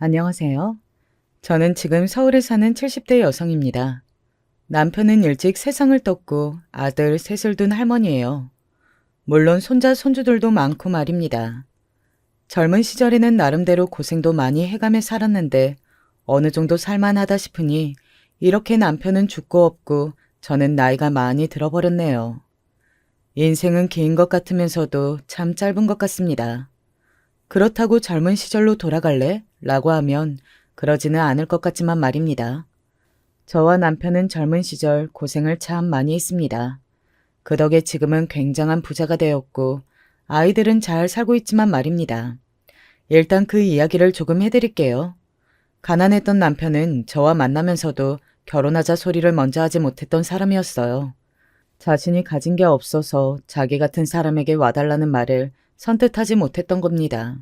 안녕하세요. 저는 지금 서울에 사는 70대 여성입니다. 남편은 일찍 세상을 떴고 아들 셋을 둔 할머니예요. 물론 손자, 손주들도 많고 말입니다. 젊은 시절에는 나름대로 고생도 많이 해가며 살았는데 어느 정도 살만하다 싶으니 이렇게 남편은 죽고 없고 저는 나이가 많이 들어버렸네요. 인생은 긴 것 같으면서도 참 짧은 것 같습니다. 그렇다고 젊은 시절로 돌아갈래? 라고 하면 그러지는 않을 것 같지만 말입니다. 저와 남편은 젊은 시절 고생을 참 많이 했습니다. 그 덕에 지금은 굉장한 부자가 되었고 아이들은 잘 살고 있지만 말입니다. 일단 그 이야기를 조금 해드릴게요. 가난했던 남편은 저와 만나면서도 결혼하자 소리를 먼저 하지 못했던 사람이었어요. 자신이 가진 게 없어서 자기 같은 사람에게 와달라는 말을 선뜻하지 못했던 겁니다.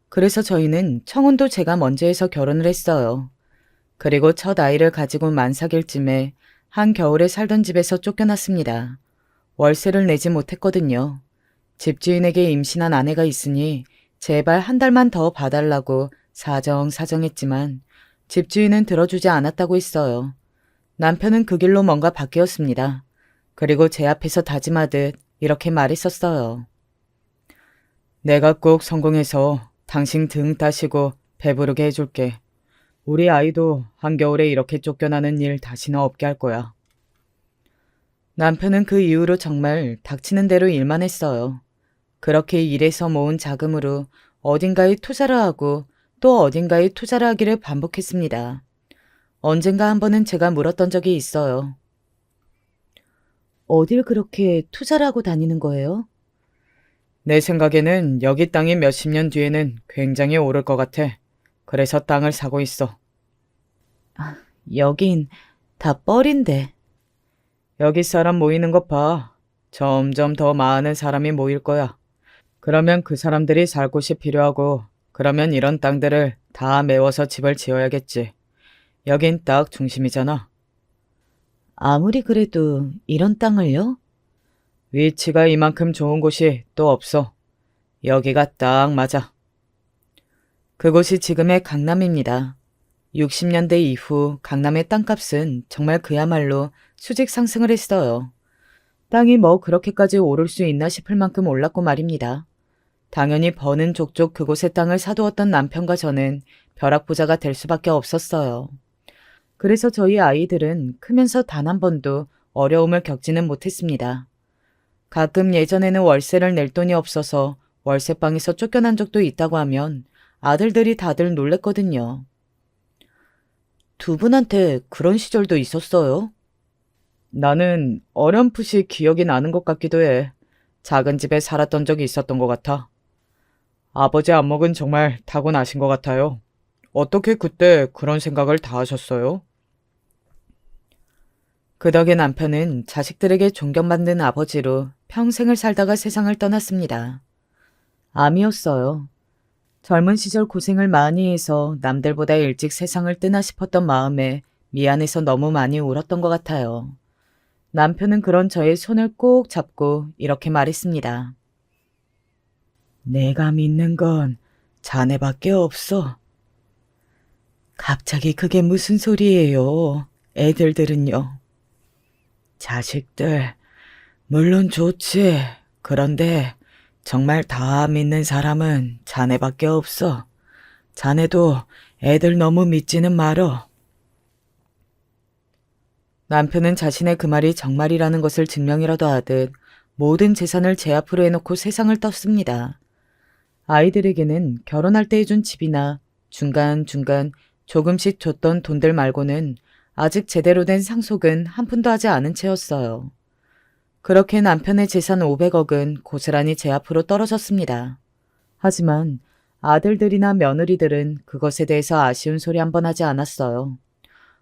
그래서 저희는 청혼도 제가 먼저 해서 결혼을 했어요. 그리고 첫 아이를 가지고 만삭일쯤에 한겨울에 살던 집에서 쫓겨났습니다. 월세를 내지 못했거든요. 집주인에게 임신한 아내가 있으니 제발 한 달만 더 봐달라고 사정사정했지만 집주인은 들어주지 않았다고 했어요. 남편은 그 길로 뭔가 바뀌었습니다. 그리고 제 앞에서 다짐하듯 이렇게 말했었어요. 내가 꼭 성공해서 당신 등 따시고 배부르게 해줄게. 우리 아이도 한겨울에 이렇게 쫓겨나는 일 다시는 없게 할 거야. 남편은 그 이후로 정말 닥치는 대로 일만 했어요. 그렇게 일해서 모은 자금으로 어딘가에 투자를 하고 또 어딘가에 투자를 하기를 반복했습니다. 언젠가 한 번은 제가 물었던 적이 있어요. 어딜 그렇게 투자를 하고 다니는 거예요? 내 생각에는 여기 땅이 몇십 년 뒤에는 굉장히 오를 것 같아. 그래서 땅을 사고 있어. 여긴 다 뻘인데. 여기 사람 모이는 것 봐. 점점 더 많은 사람이 모일 거야. 그러면 그 사람들이 살 곳이 필요하고, 그러면 이런 땅들을 다 메워서 집을 지어야겠지. 여긴 딱 중심이잖아. 아무리 그래도 이런 땅을요? 위치가 이만큼 좋은 곳이 또 없어. 여기가 딱 맞아. 그곳이 지금의 강남입니다. 60년대 이후 강남의 땅값은 정말 그야말로 수직 상승을 했어요. 땅이 뭐 그렇게까지 오를 수 있나 싶을 만큼 올랐고 말입니다. 당연히 버는 족족 그곳의 땅을 사두었던 남편과 저는 벼락부자가 될 수밖에 없었어요. 그래서 저희 아이들은 크면서 단 한 번도 어려움을 겪지는 못했습니다. 가끔 예전에는 월세를 낼 돈이 없어서 월세방에서 쫓겨난 적도 있다고 하면 아들들이 다들 놀랬거든요. 두 분한테 그런 시절도 있었어요? 나는 어렴풋이 기억이 나는 것 같기도 해. 작은 집에 살았던 적이 있었던 것 같아. 아버지 안목은 정말 타고나신 것 같아요. 어떻게 그때 그런 생각을 다 하셨어요? 그 덕에 남편은 자식들에게 존경받는 아버지로 평생을 살다가 세상을 떠났습니다. 암이었어요. 젊은 시절 고생을 많이 해서 남들보다 일찍 세상을 뜨나 싶었던 마음에 미안해서 너무 많이 울었던 것 같아요. 남편은 그런 저의 손을 꼭 잡고 이렇게 말했습니다. 내가 믿는 건 자네밖에 없어. 갑자기 그게 무슨 소리예요? 애들들은요. 자식들, 물론 좋지. 그런데 정말 다 믿는 사람은 자네밖에 없어. 자네도 애들 너무 믿지는 말어. 남편은 자신의 그 말이 정말이라는 것을 증명이라도 하듯 모든 재산을 제 앞으로 해놓고 세상을 떴습니다. 아이들에게는 결혼할 때 해준 집이나 중간중간 조금씩 줬던 돈들 말고는 아직 제대로 된 상속은 한 푼도 하지 않은 채였어요. 그렇게 남편의 재산 500억은 고스란히 제 앞으로 떨어졌습니다. 하지만 아들들이나 며느리들은 그것에 대해서 아쉬운 소리 한 번 하지 않았어요.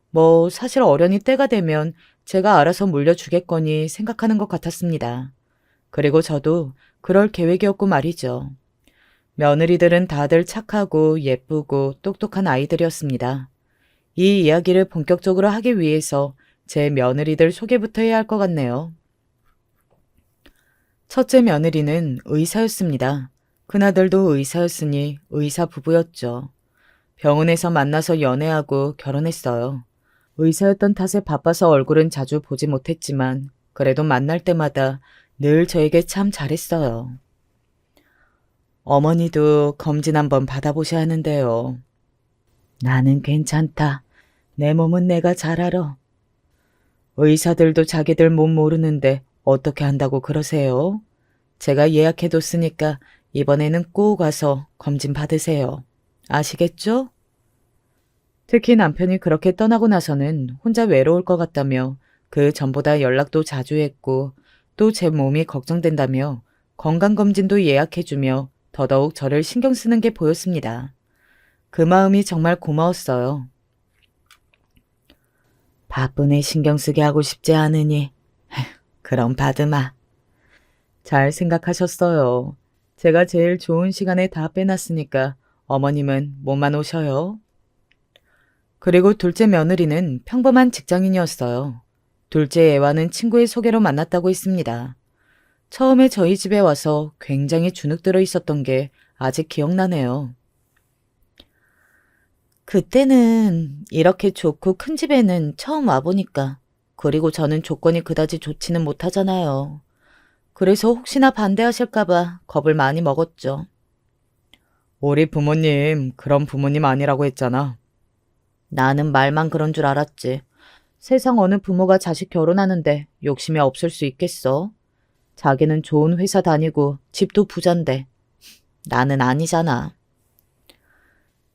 뭐 사실 어련히 때가 되면 제가 알아서 물려주겠거니 생각하는 것 같았습니다. 그리고 저도 그럴 계획이었고 말이죠. 며느리들은 다들 착하고 예쁘고 똑똑한 아이들이었습니다. 이 이야기를 본격적으로 하기 위해서 제 며느리들 소개부터 해야 할 것 같네요. 첫째 며느리는 의사였습니다. 큰아들도 의사였으니 의사 부부였죠. 병원에서 만나서 연애하고 결혼했어요. 의사였던 탓에 바빠서 얼굴은 자주 보지 못했지만 그래도 만날 때마다 늘 저에게 참 잘했어요. 어머니도 검진 한번 받아보셔야 하는데요. 나는 괜찮다. 내 몸은 내가 잘 알아. 의사들도 자기들 몸 모르는데 어떻게 한다고 그러세요? 제가 예약해뒀으니까 이번에는 꼭 와서 검진 받으세요. 아시겠죠? 특히 남편이 그렇게 떠나고 나서는 혼자 외로울 것 같다며 그 전보다 연락도 자주 했고 또 제 몸이 걱정된다며 건강검진도 예약해주며 더더욱 저를 신경 쓰는 게 보였습니다. 그 마음이 정말 고마웠어요. 바쁜 애 신경 쓰게 하고 싶지 않으니 그럼 받으마. 잘 생각하셨어요. 제가 제일 좋은 시간에 다 빼놨으니까 어머님은 몸만 오셔요. 그리고 둘째 며느리는 평범한 직장인이었어요. 둘째 애와는 친구의 소개로 만났다고 했습니다. 처음에 저희 집에 와서 굉장히 주눅들어 있었던 게 아직 기억나네요. 그때는 이렇게 좋고 큰 집에는 처음 와보니까 그리고 저는 조건이 그다지 좋지는 못하잖아요. 그래서 혹시나 반대하실까봐 겁을 많이 먹었죠. 우리 부모님 그런 부모님 아니라고 했잖아. 나는 말만 그런 줄 알았지. 세상 어느 부모가 자식 결혼하는데 욕심이 없을 수 있겠어? 자기는 좋은 회사 다니고 집도 부잔데 나는 아니잖아.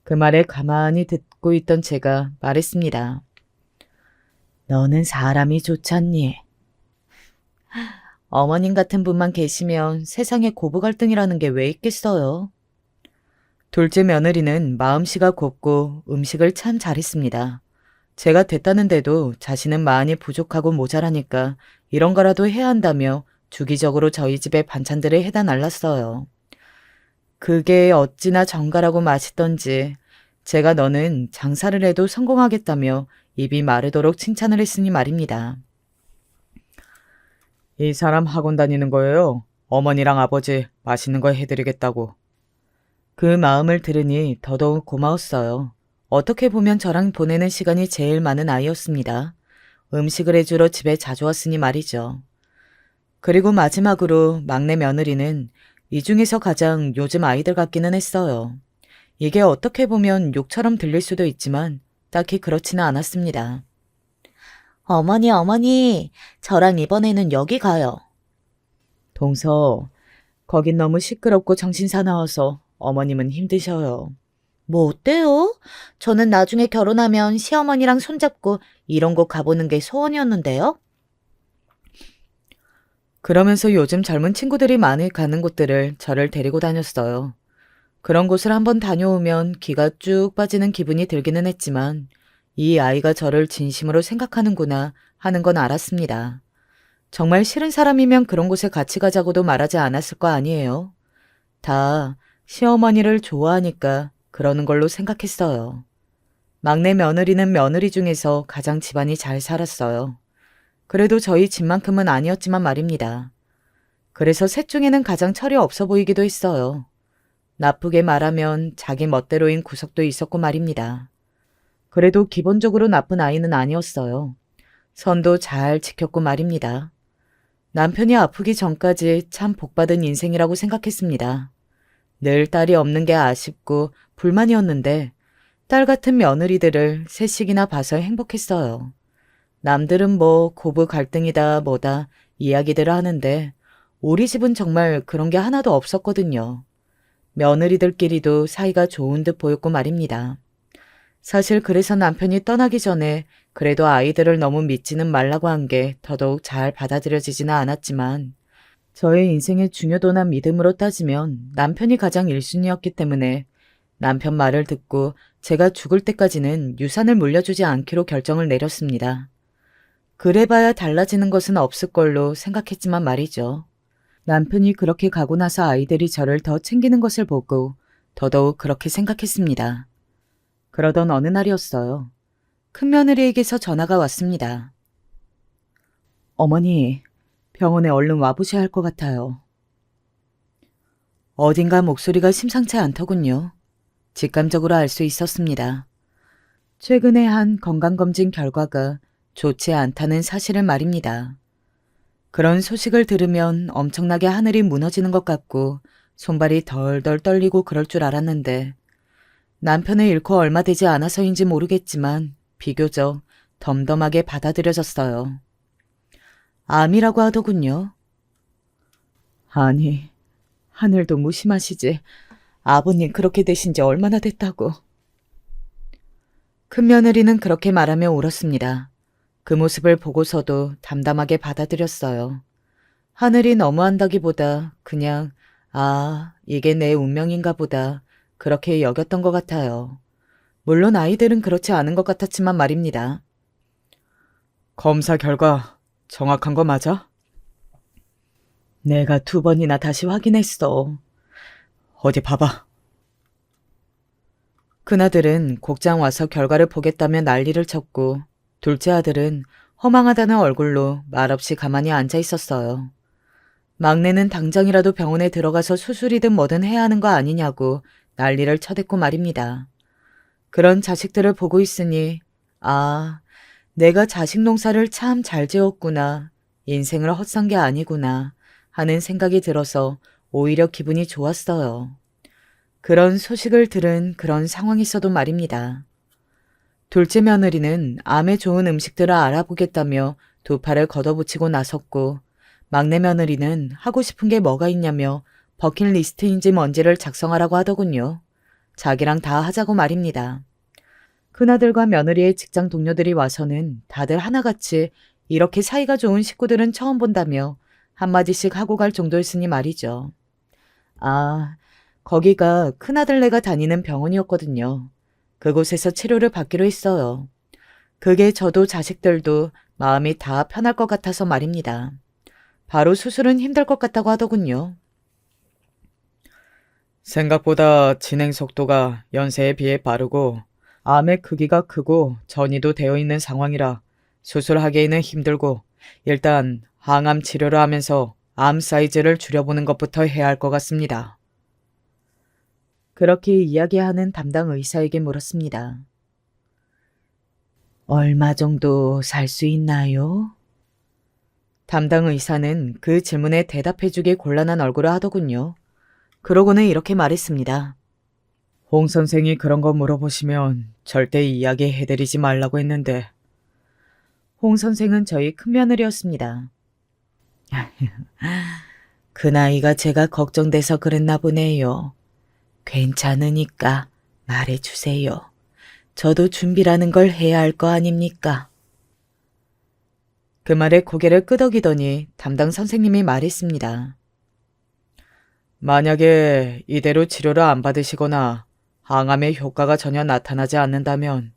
그 말에 가만히 듣고 있던 제가 말했습니다. 너는 사람이 좋잖니. 어머님 같은 분만 계시면 세상에 고부 갈등이라는 게 왜 있겠어요? 둘째 며느리는 마음씨가 곱고 음식을 참 잘했습니다. 제가 됐다는데도 자신은 많이 부족하고 모자라니까 이런 거라도 해야 한다며 주기적으로 저희 집에 반찬들을 해다 날랐어요. 그게 어찌나 정갈하고 맛있던지 제가 너는 장사를 해도 성공하겠다며 입이 마르도록 칭찬을 했으니 말입니다. 이 사람 학원 다니는 거예요. 어머니랑 아버지 맛있는 거 해드리겠다고. 그 마음을 들으니 더더욱 고마웠어요. 어떻게 보면 저랑 보내는 시간이 제일 많은 아이였습니다. 음식을 해주러 집에 자주 왔으니 말이죠. 그리고 마지막으로 막내 며느리는 이 중에서 가장 요즘 아이들 같기는 했어요. 이게 어떻게 보면 욕처럼 들릴 수도 있지만 딱히 그렇지는 않았습니다. 어머니, 저랑 이번에는 여기 가요. 동서, 거긴 너무 시끄럽고 정신 사나워서 어머님은 힘드셔요. 뭐 어때요? 저는 나중에 결혼하면 시어머니랑 손잡고 이런 곳 가보는 게 소원이었는데요. 그러면서 요즘 젊은 친구들이 많이 가는 곳들을 저를 데리고 다녔어요. 그런 곳을 한번 다녀오면 기가 쭉 빠지는 기분이 들기는 했지만 이 아이가 저를 진심으로 생각하는구나 하는 건 알았습니다. 정말 싫은 사람이면 그런 곳에 같이 가자고도 말하지 않았을 거 아니에요. 다 시어머니를 좋아하니까 그러는 걸로 생각했어요. 막내 며느리는 며느리 중에서 가장 집안이 잘 살았어요. 그래도 저희 집만큼은 아니었지만 말입니다. 그래서 셋 중에는 가장 철이 없어 보이기도 했어요. 나쁘게 말하면 자기 멋대로인 구석도 있었고 말입니다. 그래도 기본적으로 나쁜 아이는 아니었어요. 선도 잘 지켰고 말입니다. 남편이 아프기 전까지 참 복받은 인생이라고 생각했습니다. 늘 딸이 없는 게 아쉽고 불만이었는데 딸 같은 며느리들을 셋씩이나 봐서 행복했어요. 남들은 뭐 고부 갈등이다 뭐다 이야기들을 하는데 우리 집은 정말 그런 게 하나도 없었거든요. 며느리들끼리도 사이가 좋은 듯 보였고 말입니다. 사실 그래서 남편이 떠나기 전에 그래도 아이들을 너무 믿지는 말라고 한 게 더더욱 잘 받아들여지지는 않았지만 저의 인생의 중요도나 믿음으로 따지면 남편이 가장 1순위였기 때문에 남편 말을 듣고 제가 죽을 때까지는 유산을 물려주지 않기로 결정을 내렸습니다. 그래봐야 달라지는 것은 없을 걸로 생각했지만 말이죠. 남편이 그렇게 가고 나서 아이들이 저를 더 챙기는 것을 보고 더더욱 그렇게 생각했습니다. 그러던 어느 날이었어요. 큰며느리에게서 전화가 왔습니다. 어머니, 병원에 얼른 와보셔야 할 것 같아요. 어딘가 목소리가 심상치 않더군요. 직감적으로 알 수 있었습니다. 최근에 한 건강검진 결과가 좋지 않다는 사실을 말입니다. 그런 소식을 들으면 엄청나게 하늘이 무너지는 것 같고 손발이 덜덜 떨리고 그럴 줄 알았는데 남편을 잃고 얼마 되지 않아서인지 모르겠지만 비교적 덤덤하게 받아들여졌어요. 암이라고 하더군요. 아니, 하늘도 무심하시지. 아버님 그렇게 되신 지 얼마나 됐다고. 큰며느리는 그렇게 말하며 울었습니다. 그 모습을 보고서도 담담하게 받아들였어요. 하늘이 너무한다기보다 그냥 이게 내 운명인가 보다 그렇게 여겼던 것 같아요. 물론 아이들은 그렇지 않은 것 같았지만 말입니다. 검사 결과 정확한 거 맞아? 내가 2번이나 다시 확인했어. 어디 봐봐. 큰아들은 곡장 와서 결과를 보겠다며 난리를 쳤고 둘째 아들은 허망하다는 얼굴로 말없이 가만히 앉아 있었어요. 막내는 당장이라도 병원에 들어가서 수술이든 뭐든 해야 하는 거 아니냐고 난리를 쳐댔고 말입니다. 그런 자식들을 보고 있으니 내가 자식 농사를 참 잘 지었구나. 인생을 헛산 게 아니구나 하는 생각이 들어서 오히려 기분이 좋았어요. 그런 소식을 들은 그런 상황에서도 말입니다. 둘째 며느리는 암에 좋은 음식들을 알아보겠다며 2팔을 걷어붙이고 나섰고 막내 며느리는 하고 싶은 게 뭐가 있냐며 버킷리스트인지 뭔지를 작성하라고 하더군요. 자기랑 다 하자고 말입니다. 큰아들과 며느리의 직장 동료들이 와서는 다들 하나같이 이렇게 사이가 좋은 식구들은 처음 본다며 한마디씩 하고 갈 정도였으니 말이죠. 거기가 큰아들네가 다니는 병원이었거든요. 그곳에서 치료를 받기로 했어요. 그게 저도 자식들도 마음이 다 편할 것 같아서 말입니다. 바로 수술은 힘들 것 같다고 하더군요. 생각보다 진행 속도가 연세에 비해 빠르고 암의 크기가 크고 전이도 되어 있는 상황이라 수술하기에는 힘들고 일단 항암 치료를 하면서 암 사이즈를 줄여보는 것부터 해야 할 것 같습니다. 그렇게 이야기하는 담당 의사에게 물었습니다. 얼마 정도 살 수 있나요? 담당 의사는 그 질문에 대답해주기 곤란한 얼굴을 하더군요. 그러고는 이렇게 말했습니다. 홍 선생이 그런 거 물어보시면 절대 이야기해드리지 말라고 했는데. 홍 선생은 저희 큰며느리였습니다. 그 나이가 제가 걱정돼서 그랬나 보네요. 괜찮으니까 말해주세요. 저도 준비라는 걸 해야 할 거 아닙니까? 그 말에 고개를 끄덕이더니 담당 선생님이 말했습니다. 만약에 이대로 치료를 안 받으시거나 항암의 효과가 전혀 나타나지 않는다면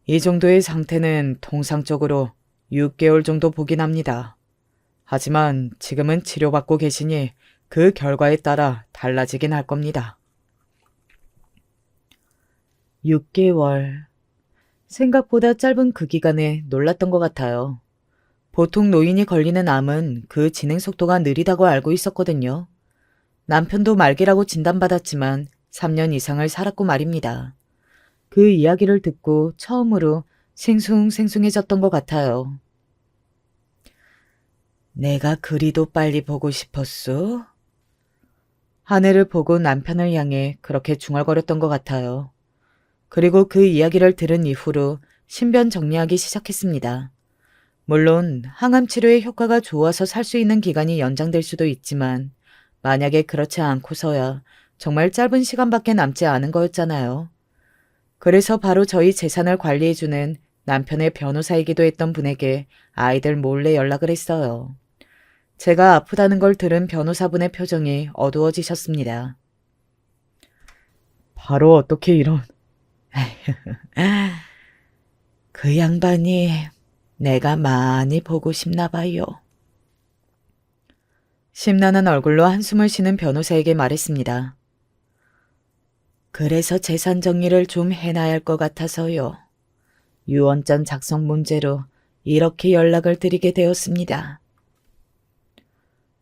이 정도의 상태는 통상적으로 6개월 정도 보긴 합니다. 하지만 지금은 치료받고 계시니 그 결과에 따라 달라지긴 할 겁니다. 6개월. 생각보다 짧은 그 기간에 놀랐던 것 같아요. 보통 노인이 걸리는 암은 그 진행 속도가 느리다고 알고 있었거든요. 남편도 말기라고 진단받았지만 3년 이상을 살았고 말입니다. 그 이야기를 듣고 처음으로 생숭생숭해졌던 것 같아요. 내가 그리도 빨리 보고 싶었소? 하늘을 보고 남편을 향해 그렇게 중얼거렸던 것 같아요. 그리고 그 이야기를 들은 이후로 신변 정리하기 시작했습니다. 물론 항암 치료의 효과가 좋아서 살 수 있는 기간이 연장될 수도 있지만 만약에 그렇지 않고서야 정말 짧은 시간밖에 남지 않은 거였잖아요. 그래서 바로 저희 재산을 관리해주는 남편의 변호사이기도 했던 분에게 아이들 몰래 연락을 했어요. 제가 아프다는 걸 들은 변호사분의 표정이 어두워지셨습니다. 바로 어떻게 이런... 그 양반이 내가 많이 보고 싶나 봐요. 심란한 얼굴로 한숨을 쉬는 변호사에게 말했습니다. 그래서 재산 정리를 좀 해놔야 할 것 같아서요. 유언장 작성 문제로 이렇게 연락을 드리게 되었습니다.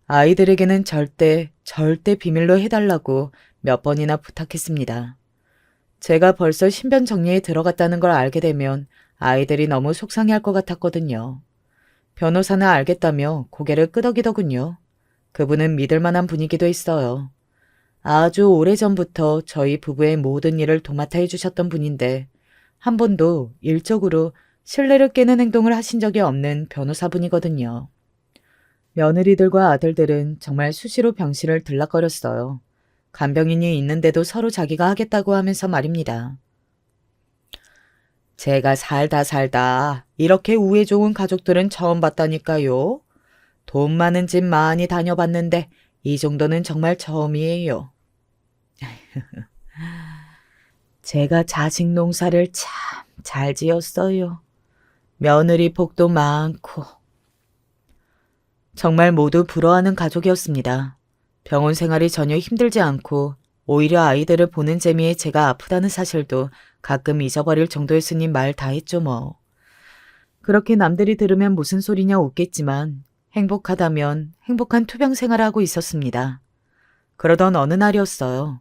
아이들에게는 절대 비밀로 해달라고 몇 번이나 부탁했습니다. 제가 벌써 신변 정리에 들어갔다는 걸 알게 되면 아이들이 너무 속상해할 것 같았거든요. 변호사는 알겠다며 고개를 끄덕이더군요. 그분은 믿을 만한 분이기도 했어요. 아주 오래전부터 저희 부부의 모든 일을 도맡아 해주셨던 분인데 한 번도 일적으로 신뢰를 깨는 행동을 하신 적이 없는 변호사분이거든요. 며느리들과 아들들은 정말 수시로 병실을 들락거렸어요. 간병인이 있는데도 서로 자기가 하겠다고 하면서 말입니다. 제가 살다 이렇게 우애 좋은 가족들은 처음 봤다니까요. 돈 많은 집 많이 다녀봤는데 이 정도는 정말 처음이에요. 제가 자식 농사를 참 잘 지었어요. 며느리 복도 많고. 정말 모두 부러워하는 가족이었습니다. 병원 생활이 전혀 힘들지 않고 오히려 아이들을 보는 재미에 제가 아프다는 사실도 가끔 잊어버릴 정도였으니 말 다 했죠 뭐. 그렇게 남들이 들으면 무슨 소리냐 웃겠지만 행복하다면 행복한 투병 생활을 하고 있었습니다. 그러던 어느 날이었어요.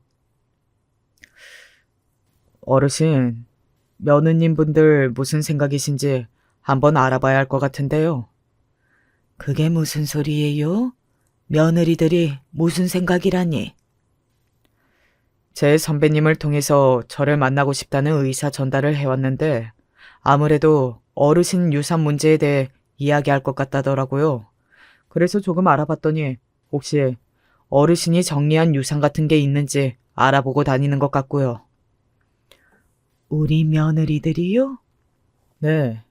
어르신, 며느님 분들 무슨 생각이신지 한번 알아봐야 할 것 같은데요. 그게 무슨 소리예요? 며느리들이 무슨 생각이라니? 제 선배님을 통해서 저를 만나고 싶다는 의사 전달을 해왔는데 아무래도 어르신 유산 문제에 대해 이야기할 것 같다더라고요. 그래서 조금 알아봤더니 혹시 어르신이 정리한 유산 같은 게 있는지 알아보고 다니는 것 같고요. 우리 며느리들이요? 네.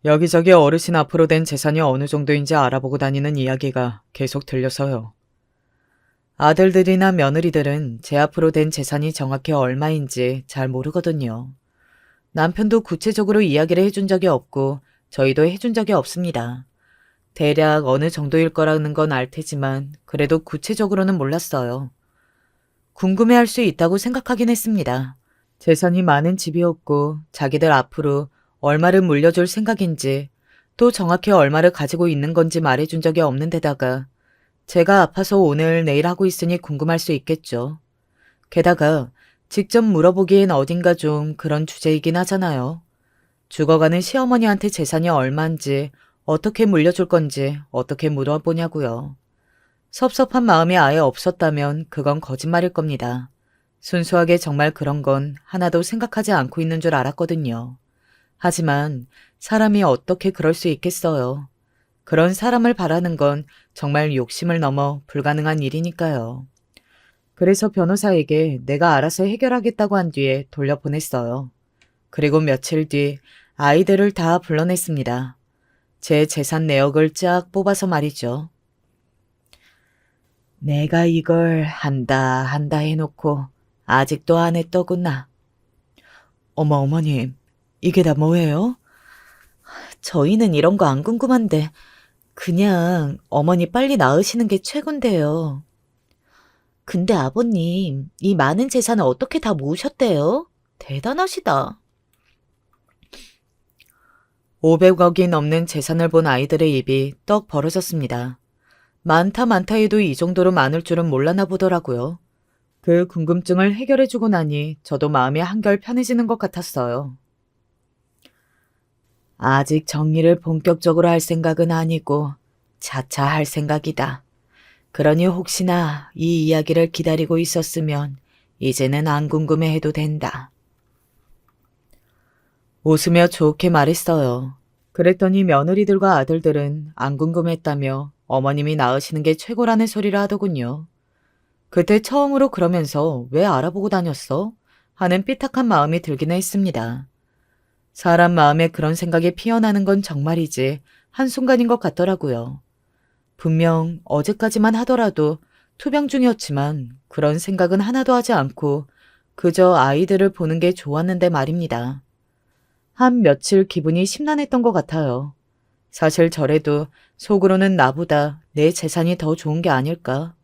여기저기 어르신 앞으로 된 재산이 어느 정도인지 알아보고 다니는 이야기가 계속 들려서요. 아들들이나 며느리들은 제 앞으로 된 재산이 정확히 얼마인지 잘 모르거든요. 남편도 구체적으로 이야기를 해준 적이 없고 저희도 해준 적이 없습니다. 대략 어느 정도일 거라는 건 알 테지만 그래도 구체적으로는 몰랐어요. 궁금해할 수 있다고 생각하긴 했습니다. 재산이 많은 집이었고 자기들 앞으로 얼마를 물려줄 생각인지 또 정확히 얼마를 가지고 있는 건지 말해준 적이 없는 데다가 제가 아파서 오늘 내일 하고 있으니 궁금할 수 있겠죠. 게다가 직접 물어보기엔 어딘가 좀 그런 주제이긴 하잖아요. 죽어가는 시어머니한테 재산이 얼마인지 어떻게 물려줄 건지 어떻게 물어보냐고요. 섭섭한 마음이 아예 없었다면 그건 거짓말일 겁니다. 순수하게 정말 그런 건 하나도 생각하지 않고 있는 줄 알았거든요. 하지만 사람이 어떻게 그럴 수 있겠어요. 그런 사람을 바라는 건 정말 욕심을 넘어 불가능한 일이니까요. 그래서 변호사에게 내가 알아서 해결하겠다고 한 뒤에 돌려보냈어요. 그리고 며칠 뒤 아이들을 다 불러냈습니다. 제 재산 내역을 쫙 뽑아서 말이죠. 내가 이걸 한다 해놓고 아직도 안 했더구나. 어머님, 이게 다 뭐예요? 저희는 이런 거 안 궁금한데 그냥 어머니 빨리 낳으시는 게 최곤데요. 근데 아버님, 이 많은 재산을 어떻게 다 모으셨대요? 대단하시다. 500억이 넘는 재산을 본 아이들의 입이 떡 벌어졌습니다. 많다 해도 이 정도로 많을 줄은 몰랐나 보더라고요. 그 궁금증을 해결해주고 나니 저도 마음이 한결 편해지는 것 같았어요. 아직 정리를 본격적으로 할 생각은 아니고 차차 할 생각이다. 그러니 혹시나 이 이야기를 기다리고 있었으면 이제는 안 궁금해해도 된다. 웃으며 좋게 말했어요. 그랬더니 며느리들과 아들들은 안 궁금했다며 어머님이 낳으시는 게 최고라는 소리를 하더군요. 그때 처음으로 그러면서 왜 알아보고 다녔어? 하는 삐딱한 마음이 들긴 했습니다. 사람 마음에 그런 생각이 피어나는 건 정말이지 한순간인 것 같더라고요. 분명 어제까지만 하더라도 투병 중이었지만 그런 생각은 하나도 하지 않고 그저 아이들을 보는 게 좋았는데 말입니다. 한 며칠 기분이 심란했던 것 같아요. 사실 저래도 속으로는 나보다 내 재산이 더 좋은 게 아닐까.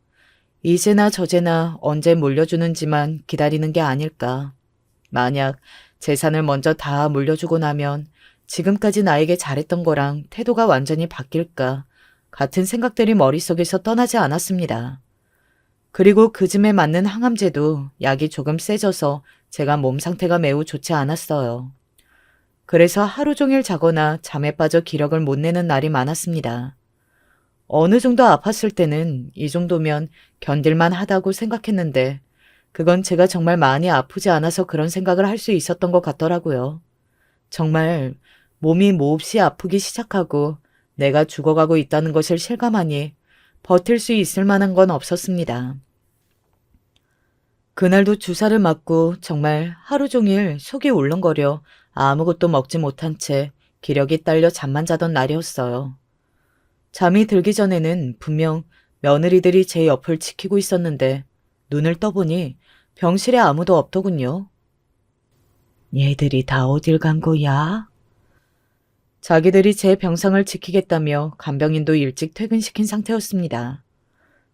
이제나 저제나 언제 물려주는지만 기다리는 게 아닐까. 만약 재산을 먼저 다 물려주고 나면 지금까지 나에게 잘했던 거랑 태도가 완전히 바뀔까 같은 생각들이 머릿속에서 떠나지 않았습니다. 그리고 그즘에 맞는 항암제도 약이 조금 세져서 제가 몸 상태가 매우 좋지 않았어요. 그래서 하루 종일 자거나 잠에 빠져 기력을 못 내는 날이 많았습니다. 어느 정도 아팠을 때는 이 정도면 견딜만 하다고 생각했는데 그건 제가 정말 많이 아프지 않아서 그런 생각을 할 수 있었던 것 같더라고요. 정말 몸이 몹시 아프기 시작하고 내가 죽어가고 있다는 것을 실감하니 버틸 수 있을 만한 건 없었습니다. 그날도 주사를 맞고 정말 하루 종일 속이 울렁거려 아무것도 먹지 못한 채 기력이 딸려 잠만 자던 날이었어요. 잠이 들기 전에는 분명 며느리들이 제 옆을 지키고 있었는데 눈을 떠보니 병실에 아무도 없더군요. 얘들이 다 어딜 간 거야? 자기들이 제 병상을 지키겠다며 간병인도 일찍 퇴근시킨 상태였습니다.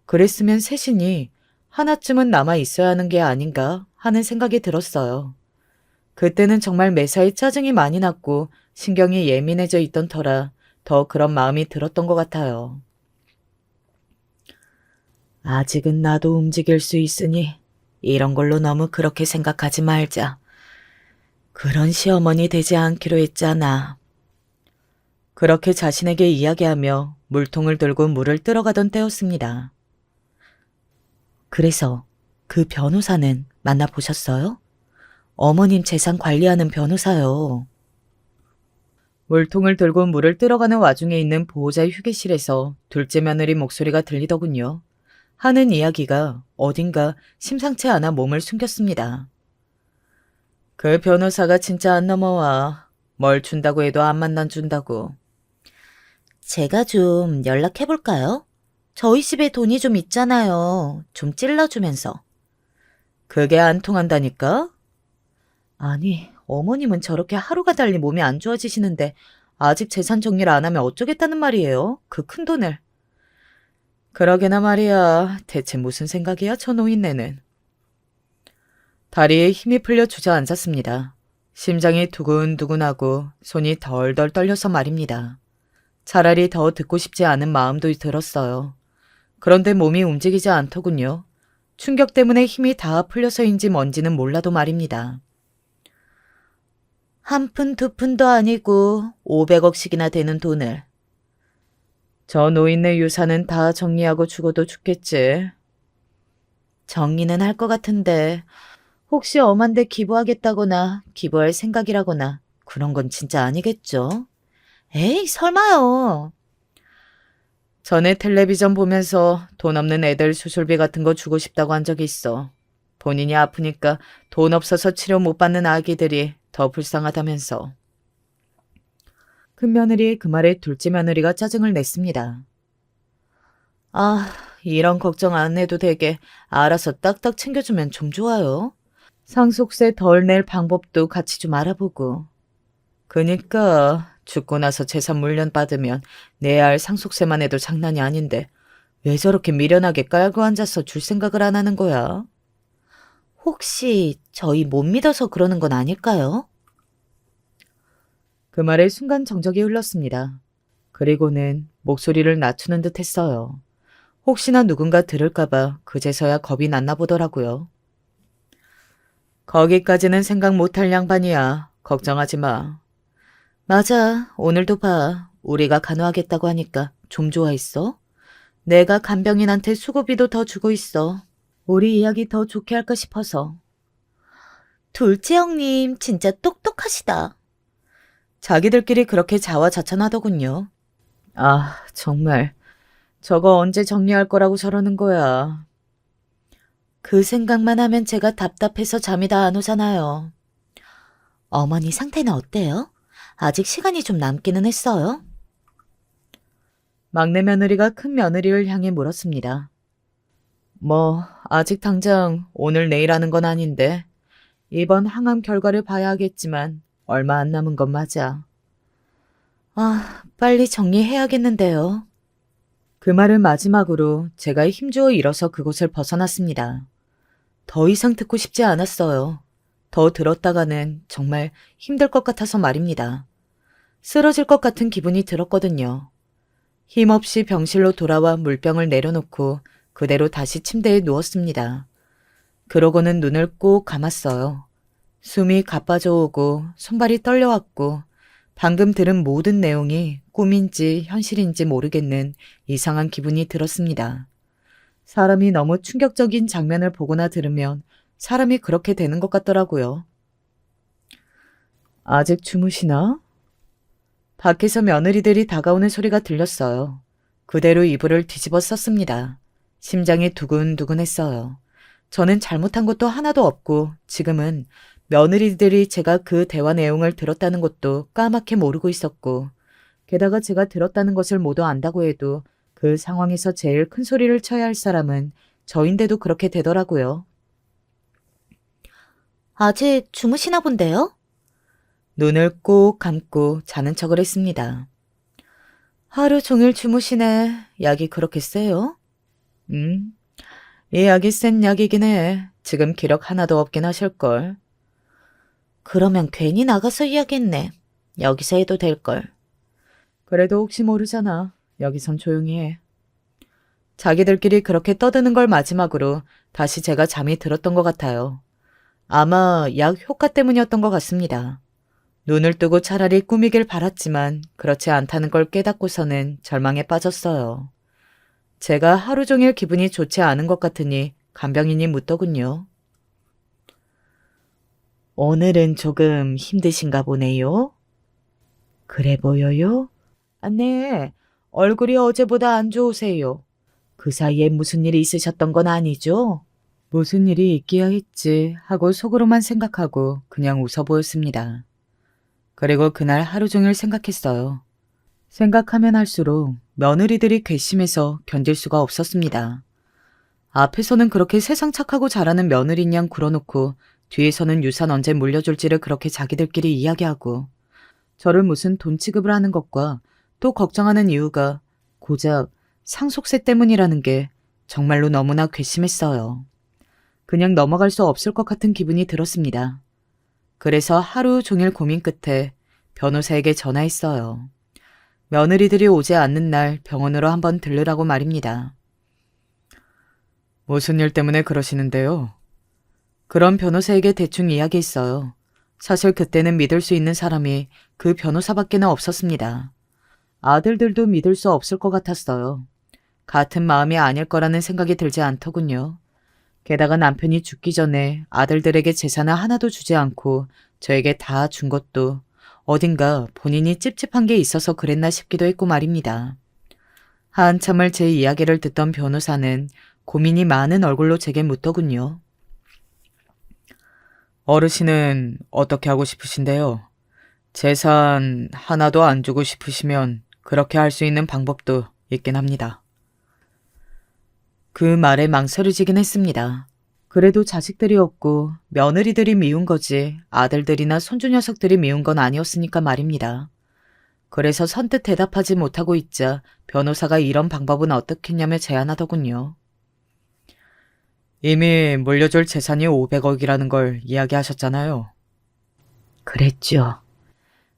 그랬으면 셋이니 하나쯤은 남아 있어야 하는 게 아닌가 하는 생각이 들었어요. 그때는 정말 매사에 짜증이 많이 났고 신경이 예민해져 있던 터라 더 그런 마음이 들었던 것 같아요. 아직은 나도 움직일 수 있으니 이런 걸로 너무 그렇게 생각하지 말자. 그런 시어머니 되지 않기로 했잖아. 그렇게 자신에게 이야기하며 물통을 들고 물을 뜨러가던 때였습니다. 그래서 그 변호사는 만나보셨어요? 어머님 재산 관리하는 변호사요. 물통을 들고 물을 뜨러가는 와중에 있는 보호자 휴게실에서 둘째 며느리 목소리가 들리더군요. 하는 이야기가 어딘가 심상치 않아 몸을 숨겼습니다. 그 변호사가 진짜 안 넘어와. 뭘 준다고 해도 안 만나준다고. 제가 좀 연락해볼까요? 저희 집에 돈이 좀 있잖아요. 좀 찔러주면서. 그게 안 통한다니까? 아니, 어머님은 저렇게 하루가 달리 몸이 안 좋아지시는데 아직 재산 정리를 안 하면 어쩌겠다는 말이에요? 그 큰 돈을. 그러게나 말이야. 대체 무슨 생각이야, 저 노인네는. 다리에 힘이 풀려 주저앉았습니다. 심장이 두근두근하고 손이 덜덜 떨려서 말입니다. 차라리 더 듣고 싶지 않은 마음도 들었어요. 그런데 몸이 움직이지 않더군요. 충격 때문에 힘이 다 풀려서인지 뭔지는 몰라도 말입니다. 한 푼 두 푼도 아니고 500억씩이나 되는 돈을. 저 노인네 유산은 다 정리하고 죽어도 죽겠지. 정리는 할 것 같은데 혹시 엄한데 기부하겠다거나 기부할 생각이라거나 그런 건 진짜 아니겠죠? 에이, 설마요. 전에 텔레비전 보면서 돈 없는 애들 수술비 같은 거 주고 싶다고 한 적이 있어. 본인이 아프니까 돈 없어서 치료 못 받는 아기들이 더 불쌍하다면서. 큰 며느리의 그 말에 둘째 며느리가 짜증을 냈습니다. 아, 이런 걱정 안 해도 되게 알아서 딱딱 챙겨주면 좀 좋아요. 상속세 덜 낼 방법도 같이 좀 알아보고. 그니까 죽고 나서 재산 물려받으면 내야 할 상속세만 해도 장난이 아닌데 왜 저렇게 미련하게 깔고 앉아서 줄 생각을 안 하는 거야? 혹시 저희 못 믿어서 그러는 건 아닐까요? 그 말에 순간 정적이 흘렀습니다. 그리고는 목소리를 낮추는 듯 했어요. 혹시나 누군가 들을까봐 그제서야 겁이 났나 보더라고요. 거기까지는 생각 못할 양반이야. 걱정하지 마. 맞아. 오늘도 봐. 우리가 간호하겠다고 하니까 좀 좋아했어? 내가 간병인한테 수고비도 더 주고 있어. 우리 이야기 더 좋게 할까 싶어서. 둘째 형님 진짜 똑똑하시다. 자기들끼리 그렇게 자화자찬하더군요. 아, 정말. 저거 언제 정리할 거라고 저러는 거야. 그 생각만 하면 제가 답답해서 잠이 다 안 오잖아요. 어머니 상태는 어때요? 아직 시간이 좀 남기는 했어요? 막내 며느리가 큰 며느리를 향해 물었습니다. 아직 당장 오늘 내일 하는 건 아닌데 이번 항암 결과를 봐야 하겠지만 얼마 안 남은 건 맞아. 아, 빨리 정리해야겠는데요. 그 말을 마지막으로 제가 힘주어 일어서 그곳을 벗어났습니다. 더 이상 듣고 싶지 않았어요. 더 들었다가는 정말 힘들 것 같아서 말입니다. 쓰러질 것 같은 기분이 들었거든요. 힘없이 병실로 돌아와 물병을 내려놓고 그대로 다시 침대에 누웠습니다. 그러고는 눈을 꼭 감았어요. 숨이 가빠져오고 손발이 떨려왔고 방금 들은 모든 내용이 꿈인지 현실인지 모르겠는 이상한 기분이 들었습니다. 사람이 너무 충격적인 장면을 보거나 들으면 사람이 그렇게 되는 것 같더라고요. 아직 주무시나? 밖에서 며느리들이 다가오는 소리가 들렸어요. 그대로 이불을 뒤집어 썼습니다. 심장이 두근두근했어요. 저는 잘못한 것도 하나도 없고 지금은 며느리들이 제가 그 대화 내용을 들었다는 것도 까맣게 모르고 있었고 게다가 제가 들었다는 것을 모두 안다고 해도 그 상황에서 제일 큰 소리를 쳐야 할 사람은 저인데도 그렇게 되더라고요. 아직 주무시나 본데요? 눈을 꼭 감고 자는 척을 했습니다. 하루 종일 주무시네. 약이 그렇게 세요? 이 약이 센 약이긴 해. 지금 기력 하나도 없긴 하실걸. 그러면 괜히 나가서 이야기했네. 여기서 해도 될걸. 그래도 혹시 모르잖아. 여기선 조용히 해. 자기들끼리 그렇게 떠드는 걸 마지막으로 다시 제가 잠이 들었던 것 같아요. 아마 약 효과 때문이었던 것 같습니다. 눈을 뜨고 차라리 꿈이길 바랐지만 그렇지 않다는 걸 깨닫고서는 절망에 빠졌어요. 제가 하루 종일 기분이 좋지 않은 것 같으니 간병인이 묻더군요. 오늘은 조금 힘드신가 보네요. 그래 보여요? 아, 네. 얼굴이 어제보다 안 좋으세요. 그 사이에 무슨 일이 있으셨던 건 아니죠? 무슨 일이 있기야 했지 하고 속으로만 생각하고 그냥 웃어 보였습니다. 그리고 그날 하루 종일 생각했어요. 생각하면 할수록 며느리들이 괘씸해서 견딜 수가 없었습니다. 앞에서는 그렇게 세상 착하고 잘하는 며느리인 양 굴어놓고 뒤에서는 유산 언제 물려줄지를 그렇게 자기들끼리 이야기하고 저를 무슨 돈 취급을 하는 것과 또 걱정하는 이유가 고작 상속세 때문이라는 게 정말로 너무나 괘씸했어요. 그냥 넘어갈 수 없을 것 같은 기분이 들었습니다. 그래서 하루 종일 고민 끝에 변호사에게 전화했어요. 며느리들이 오지 않는 날 병원으로 한번 들르라고 말입니다. 무슨 일 때문에 그러시는데요? 그런 변호사에게 대충 이야기했어요. 사실 그때는 믿을 수 있는 사람이 그 변호사밖에는 없었습니다. 아들들도 믿을 수 없을 것 같았어요. 같은 마음이 아닐 거라는 생각이 들지 않더군요. 게다가 남편이 죽기 전에 아들들에게 재산을 하나도 주지 않고 저에게 다 준 것도 어딘가 본인이 찝찝한 게 있어서 그랬나 싶기도 했고 말입니다. 한참을 제 이야기를 듣던 변호사는 고민이 많은 얼굴로 제게 묻더군요. 어르신은 어떻게 하고 싶으신데요? 재산 하나도 안 주고 싶으시면 그렇게 할 수 있는 방법도 있긴 합니다. 그 말에 망설여지긴 했습니다. 그래도 자식들이 없고 며느리들이 미운 거지 아들들이나 손주 녀석들이 미운 건 아니었으니까 말입니다. 그래서 선뜻 대답하지 못하고 있자 변호사가 이런 방법은 어떻겠냐며 제안하더군요. 이미 물려줄 재산이 500억이라는 걸 이야기하셨잖아요. 그랬죠.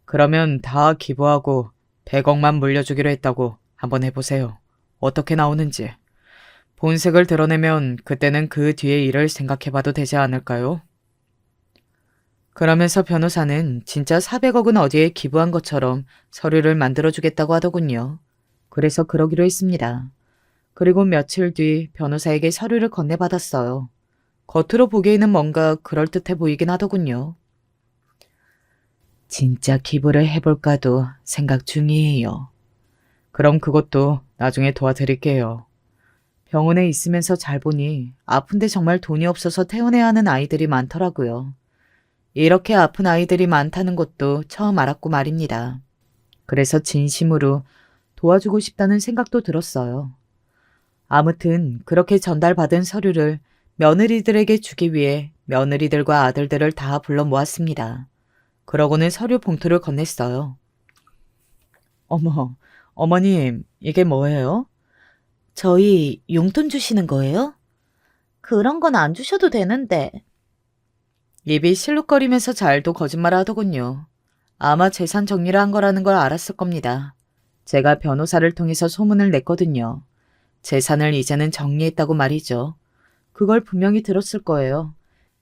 그러면 다 기부하고 100억만 물려주기로 했다고 한번 해보세요. 어떻게 나오는지. 본색을 드러내면 그때는 그 뒤의 일을 생각해봐도 되지 않을까요? 그러면서 변호사는 진짜 400억은 어디에 기부한 것처럼 서류를 만들어주겠다고 하더군요. 그래서 그러기로 했습니다. 그리고 며칠 뒤 변호사에게 서류를 건네받았어요. 겉으로 보기에는 뭔가 그럴듯해 보이긴 하더군요. 진짜 기부를 해볼까도 생각 중이에요. 그럼 그것도 나중에 도와드릴게요. 병원에 있으면서 잘 보니 아픈데 정말 돈이 없어서 퇴원해야 하는 아이들이 많더라고요. 이렇게 아픈 아이들이 많다는 것도 처음 알았고 말입니다. 그래서 진심으로 도와주고 싶다는 생각도 들었어요. 아무튼 그렇게 전달받은 서류를 며느리들에게 주기 위해 며느리들과 아들들을 다 불러 모았습니다. 그러고는 서류 봉투를 건넸어요. 어머, 어머님, 이게 뭐예요? 저희 용돈 주시는 거예요? 그런 건 안 주셔도 되는데. 입이 실룩거리면서 잘도 거짓말을 하더군요. 아마 재산 정리를 한 거라는 걸 알았을 겁니다. 제가 변호사를 통해서 소문을 냈거든요. 재산을 이제는 정리했다고 말이죠. 그걸 분명히 들었을 거예요.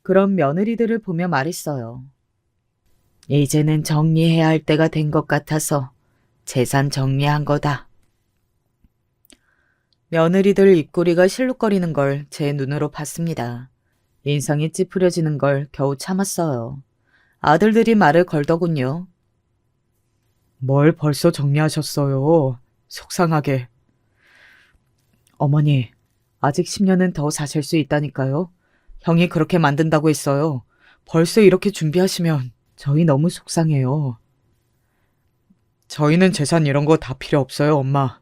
그런 며느리들을 보며 말했어요. 이제는 정리해야 할 때가 된 것 같아서 재산 정리한 거다. 며느리들 입꼬리가 실룩거리는 걸 제 눈으로 봤습니다. 인상이 찌푸려지는 걸 겨우 참았어요. 아들들이 말을 걸더군요. 뭘 벌써 정리하셨어요? 속상하게. 어머니, 아직 10년은 더 사실 수 있다니까요. 형이 그렇게 만든다고 했어요. 벌써 이렇게 준비하시면 저희 너무 속상해요. 저희는 재산 이런 거 다 필요 없어요, 엄마.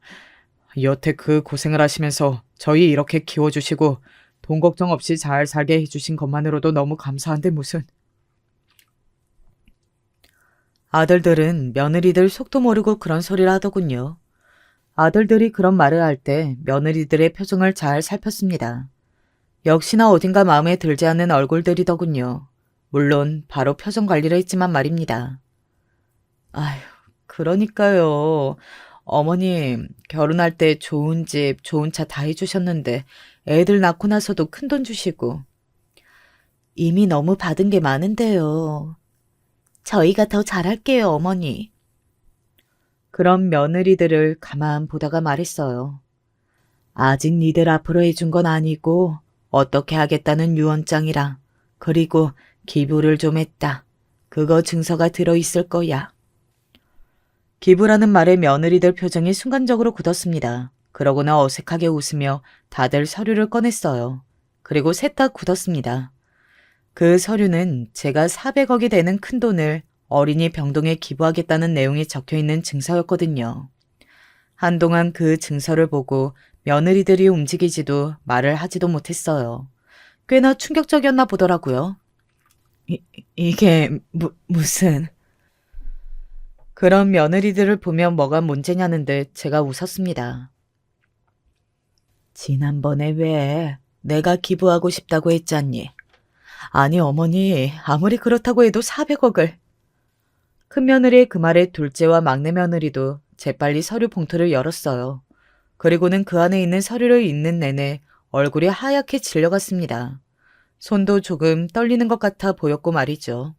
여태 그 고생을 하시면서 저희 이렇게 키워주시고 돈 걱정 없이 잘 살게 해주신 것만으로도 너무 감사한데 무슨. 아들들은 며느리들 속도 모르고 그런 소리를 하더군요. 아들들이 그런 말을 할 때 며느리들의 표정을 잘 살폈습니다. 역시나 어딘가 마음에 들지 않는 얼굴들이더군요. 물론 바로 표정 관리를 했지만 말입니다. 아휴, 그러니까요. 어머님, 결혼할 때 좋은 집, 좋은 차 다 해주셨는데 애들 낳고 나서도 큰돈 주시고. 이미 너무 받은 게 많은데요. 저희가 더 잘할게요, 어머니. 그런 며느리들을 가만 보다가 말했어요. 아직 니들 앞으로 해준 건 아니고 어떻게 하겠다는 유언장이랑 그리고 기부를 좀 했다. 그거 증서가 들어있을 거야. 기부라는 말에 며느리들 표정이 순간적으로 굳었습니다. 그러고는 어색하게 웃으며 다들 서류를 꺼냈어요. 그리고 셋 다 굳었습니다. 그 서류는 제가 400억이 되는 큰돈을 어린이 병동에 기부하겠다는 내용이 적혀있는 증서였거든요. 한동안 그 증서를 보고 며느리들이 움직이지도 말을 하지도 못했어요. 꽤나 충격적이었나 보더라고요. 이게 무슨... 그런 며느리들을 보면 뭐가 문제냐는 듯 제가 웃었습니다. 지난번에 왜 내가 기부하고 싶다고 했잖니? 아니 어머니, 아무리 그렇다고 해도 400억을. 큰며느리의 그 말에 둘째와 막내 며느리도 재빨리 서류 봉투를 열었어요. 그리고는 그 안에 있는 서류를 읽는 내내 얼굴이 하얗게 질려갔습니다. 손도 조금 떨리는 것 같아 보였고 말이죠.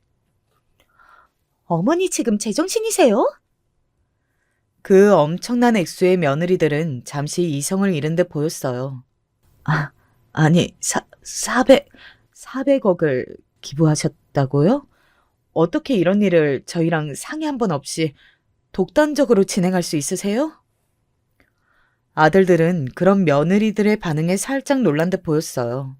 어머니 지금 제정신이세요? 그 엄청난 액수의 며느리들은 잠시 이성을 잃은 듯 보였어요. 아니, 400억을 기부하셨다고요? 어떻게 이런 일을 저희랑 상의 한 번 없이 독단적으로 진행할 수 있으세요? 아들들은 그런 며느리들의 반응에 살짝 놀란 듯 보였어요.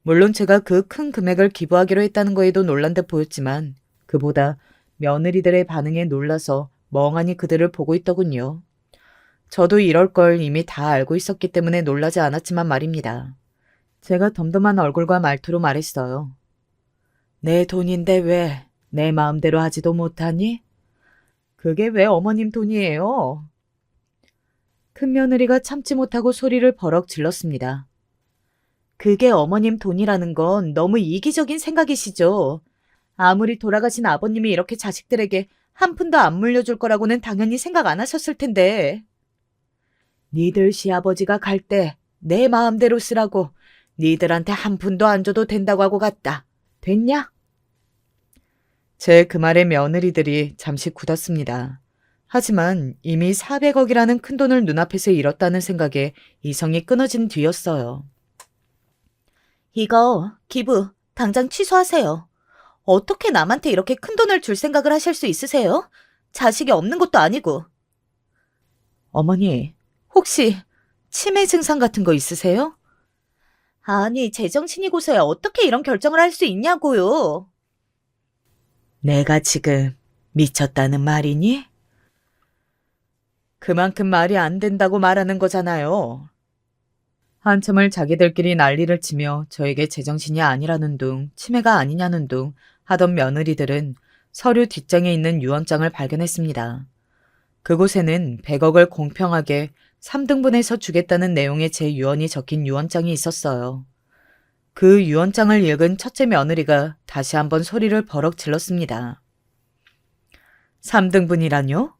물론 제가 그 큰 금액을 기부하기로 했다는 거에도 놀란 듯 보였지만 그보다 며느리들의 반응에 놀라서 멍하니 그들을 보고 있더군요. 저도 이럴 걸 이미 다 알고 있었기 때문에 놀라지 않았지만 말입니다. 제가 덤덤한 얼굴과 말투로 말했어요. 내 돈인데 왜 내 마음대로 하지도 못하니? 그게 왜 어머님 돈이에요? 큰며느리가 참지 못하고 소리를 버럭 질렀습니다. 그게 어머님 돈이라는 건 너무 이기적인 생각이시죠. 아무리 돌아가신 아버님이 이렇게 자식들에게 한 푼도 안 물려줄 거라고는 당연히 생각 안 하셨을 텐데. 니들 시아버지가 갈 때 내 마음대로 쓰라고 니들한테 한 푼도 안 줘도 된다고 하고 갔다. 됐냐? 제 그 말에 며느리들이 잠시 굳었습니다. 하지만 이미 400억이라는 큰돈을 눈앞에서 잃었다는 생각에 이성이 끊어진 뒤였어요. 이거 기부 당장 취소하세요. 어떻게 남한테 이렇게 큰돈을 줄 생각을 하실 수 있으세요? 자식이 없는 것도 아니고. 어머니, 혹시 치매 증상 같은 거 있으세요? 아니, 제정신이고서야 어떻게 이런 결정을 할 수 있냐고요. 내가 지금 미쳤다는 말이니? 그만큼 말이 안 된다고 말하는 거잖아요. 한참을 자기들끼리 난리를 치며 저에게 제정신이 아니라는 둥, 치매가 아니냐는 둥 하던 며느리들은 서류 뒷장에 있는 유언장을 발견했습니다. 그곳에는 100억을 공평하게 3등분해서 주겠다는 내용의 제 유언이 적힌 유언장이 있었어요. 그 유언장을 읽은 첫째 며느리가 다시 한번 소리를 버럭 질렀습니다. 3등분이라뇨?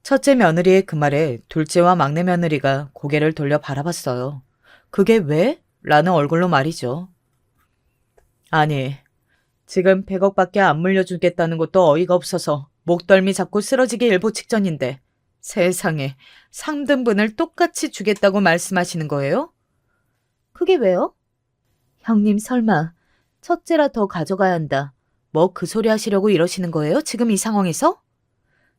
첫째 며느리의 그 말에 둘째와 막내 며느리가 고개를 돌려 바라봤어요. 그게 왜? 라는 얼굴로 말이죠. 아니, 지금 100억밖에 안 물려주겠다는 것도 어이가 없어서 목덜미 잡고 쓰러지기 일보 직전인데 세상에 3등분을 똑같이 주겠다고 말씀하시는 거예요? 그게 왜요? 형님 설마 첫째라 더 가져가야 한다. 뭐 그 소리 하시려고 이러시는 거예요? 지금 이 상황에서?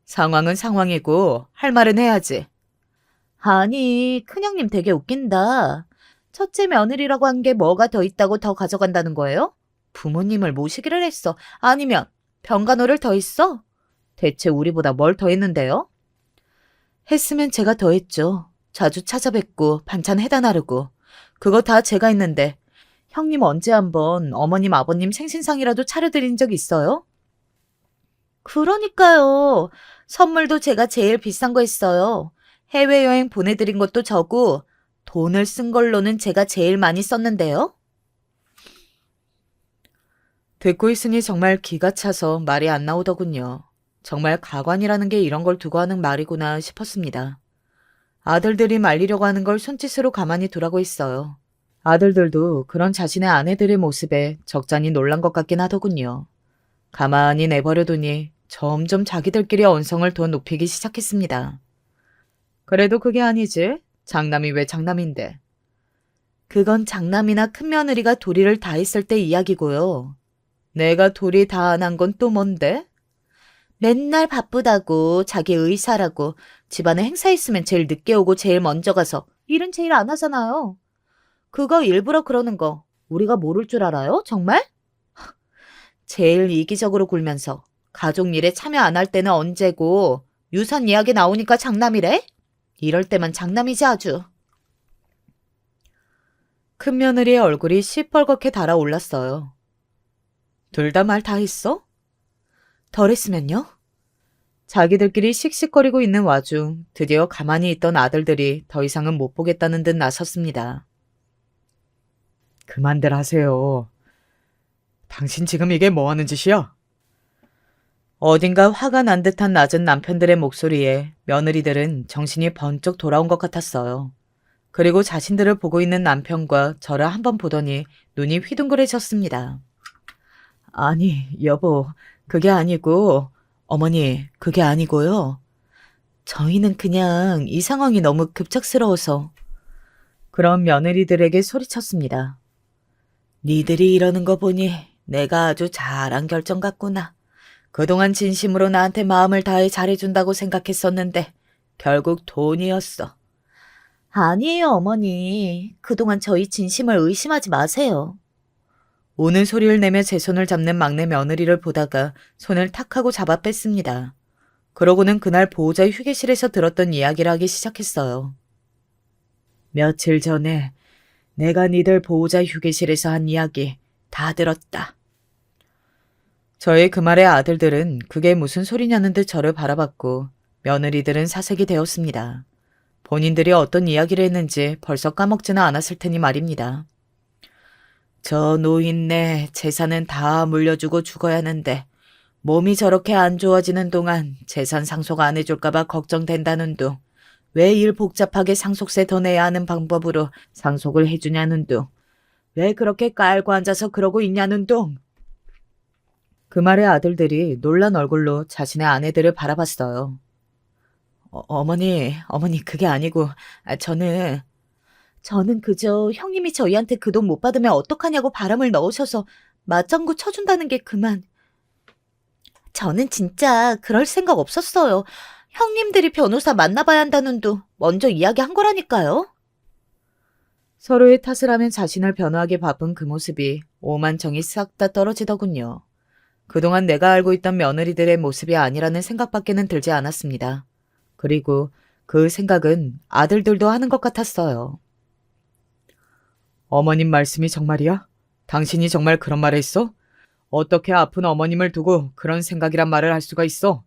상황은 상황이고 할 말은 해야지. 아니, 큰형님 되게 웃긴다. 첫째 며느리라고 한 게 뭐가 더 있다고 더 가져간다는 거예요? 부모님을 모시기를 했어. 아니면 병간호를 더 했어? 대체 우리보다 뭘 더 했는데요? 했으면 제가 더 했죠. 자주 찾아뵙고 반찬 해다 나르고. 그거 다 제가 했는데 형님 언제 한번 어머님 아버님 생신상이라도 차려드린 적 있어요? 그러니까요. 선물도 제가 제일 비싼 거 했어요. 해외여행 보내드린 것도 저고 돈을 쓴 걸로는 제가 제일 많이 썼는데요. 듣고 있으니 정말 기가 차서 말이 안 나오더군요. 정말 가관이라는 게 이런 걸 두고 하는 말이구나 싶었습니다. 아들들이 말리려고 하는 걸 손짓으로 가만히 두라고 했어요. 아들들도 그런 자신의 아내들의 모습에 적잖이 놀란 것 같긴 하더군요. 가만히 내버려두니 점점 자기들끼리 언성을 더 높이기 시작했습니다. 그래도 그게 아니지. 장남이 왜 장남인데. 그건 장남이나 큰며느리가 도리를 다 했을 때 이야기고요. 내가 도리 다 안 한 건 또 뭔데? 맨날 바쁘다고 자기 의사라고 집안에 행사 있으면 제일 늦게 오고 제일 먼저 가서 일은 제일 안 하잖아요. 그거 일부러 그러는 거 우리가 모를 줄 알아요? 정말? 제일 이기적으로 굴면서 가족 일에 참여 안 할 때는 언제고 유산 이야기 나오니까 장남이래? 이럴 때만 장남이지 아주. 큰며느리의 얼굴이 시뻘겋게 달아올랐어요. 둘 다 말 다 했어? 덜 했으면요? 자기들끼리 씩씩거리고 있는 와중 드디어 가만히 있던 아들들이 더 이상은 못 보겠다는 듯 나섰습니다. 그만들 하세요. 당신 지금 이게 뭐 하는 짓이야? 어딘가 화가 난 듯한 낮은 남편들의 목소리에 며느리들은 정신이 번쩍 돌아온 것 같았어요. 그리고 자신들을 보고 있는 남편과 저를 한번 보더니 눈이 휘둥그레졌습니다. 아니, 여보, 그게 아니고, 어머니, 그게 아니고요. 저희는 그냥 이 상황이 너무 급작스러워서. 그런 며느리들에게 소리쳤습니다. 니들이 이러는 거 보니 내가 아주 잘한 결정 같구나. 그동안 진심으로 나한테 마음을 다해 잘해준다고 생각했었는데 결국 돈이었어. 아니에요, 어머니. 그동안 저희 진심을 의심하지 마세요. 우는 소리를 내며 제 손을 잡는 막내 며느리를 보다가 손을 탁 하고 잡아 뺐습니다. 그러고는 그날 보호자 휴게실에서 들었던 이야기를 하기 시작했어요. 며칠 전에 내가 니들 보호자 휴게실에서 한 이야기 다 들었다. 저의 그 말에 아들들은 그게 무슨 소리냐는 듯 저를 바라봤고 며느리들은 사색이 되었습니다. 본인들이 어떤 이야기를 했는지 벌써 까먹지는 않았을 테니 말입니다. 저 노인네 재산은 다 물려주고 죽어야 하는데 몸이 저렇게 안 좋아지는 동안 재산 상속 안 해줄까봐 걱정된다는 둥. 왜 일 복잡하게 상속세 더 내야 하는 방법으로 상속을 해주냐는 둥. 왜 그렇게 깔고 앉아서 그러고 있냐는 둥. 그 말에 아들들이 놀란 얼굴로 자신의 아내들을 바라봤어요. 어머니 그게 아니고 저는 그저 형님이 저희한테 그 돈 못 받으면 어떡하냐고 바람을 넣으셔서 맞장구 쳐준다는 게 그만. 저는 진짜 그럴 생각 없었어요. 형님들이 변호사 만나봐야 한다는 둥 먼저 이야기한 거라니까요. 서로의 탓을 하면 자신을 변호하기 바쁜 그 모습이 오만정이 싹 다 떨어지더군요. 그동안 내가 알고 있던 며느리들의 모습이 아니라는 생각밖에는 들지 않았습니다. 그리고 그 생각은 아들들도 하는 것 같았어요. 어머님 말씀이 정말이야? 당신이 정말 그런 말을 했어? 어떻게 아픈 어머님을 두고 그런 생각이란 말을 할 수가 있어?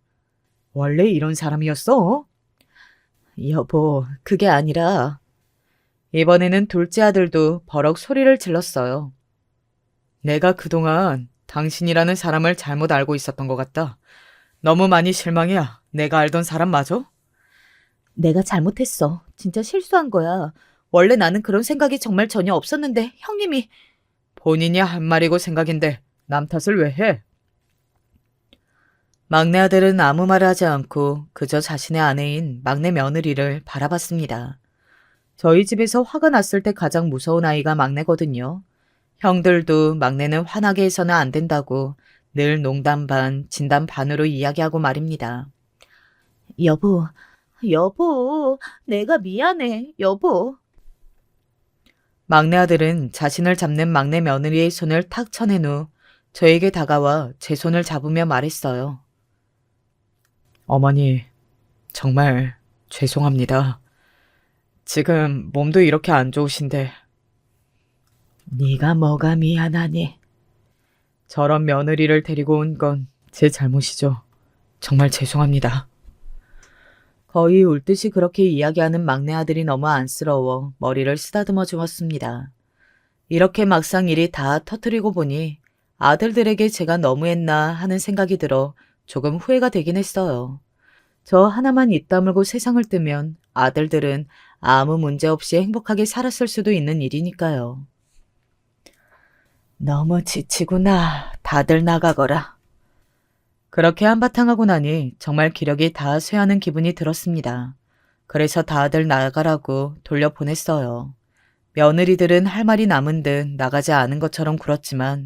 원래 이런 사람이었어? 여보, 그게 아니라 이번에는 둘째 아들도 버럭 소리를 질렀어요. 내가 그동안 당신이라는 사람을 잘못 알고 있었던 것 같다. 너무 많이 실망이야. 내가 알던 사람 맞아? 내가 잘못했어. 진짜 실수한 거야. 원래 나는 그런 생각이 정말 전혀 없었는데 형님이 본인이 한 말이고 생각인데 남 탓을 왜 해? 막내 아들은 아무 말을 하지 않고 그저 자신의 아내인 막내 며느리를 바라봤습니다. 저희 집에서 화가 났을 때 가장 무서운 아이가 막내거든요. 형들도 막내는 화나게 해서는 안 된다고 늘 농담 반, 진담 반으로 이야기하고 말입니다. 여보, 내가 미안해, 여보. 막내 아들은 자신을 잡는 막내 며느리의 손을 탁 쳐낸 후 저에게 다가와 제 손을 잡으며 말했어요. 어머니, 정말 죄송합니다. 지금 몸도 이렇게 안 좋으신데. 네가 뭐가 미안하니? 저런 며느리를 데리고 온 건 제 잘못이죠. 정말 죄송합니다. 거의 울듯이 그렇게 이야기하는 막내 아들이 너무 안쓰러워 머리를 쓰다듬어 주었습니다. 이렇게 막상 일이 다 터뜨리고 보니 아들들에게 제가 너무했나 하는 생각이 들어 조금 후회가 되긴 했어요. 저 하나만 입 다물고 세상을 뜨면 아들들은 아무 문제 없이 행복하게 살았을 수도 있는 일이니까요. 너무 지치구나. 다들 나가거라. 그렇게 한바탕 하고 나니 정말 기력이 다 쇠하는 기분이 들었습니다. 그래서 다들 나가라고 돌려보냈어요. 며느리들은 할 말이 남은 듯 나가지 않은 것처럼 굴었지만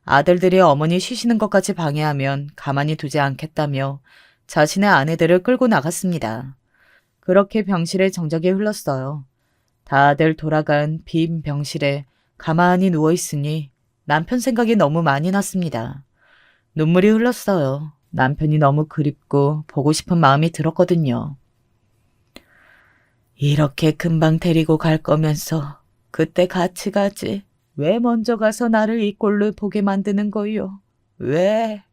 아들들이 어머니 쉬시는 것까지 방해하면 가만히 두지 않겠다며 자신의 아내들을 끌고 나갔습니다. 그렇게 병실에 정적이 흘렀어요. 다들 돌아간 빈 병실에 가만히 누워있으니 남편 생각이 너무 많이 났습니다. 눈물이 흘렀어요. 남편이 너무 그립고 보고 싶은 마음이 들었거든요. 이렇게 금방 데리고 갈 거면서 그때 같이 가지. 왜 먼저 가서 나를 이 꼴로 보게 만드는 거요? 왜?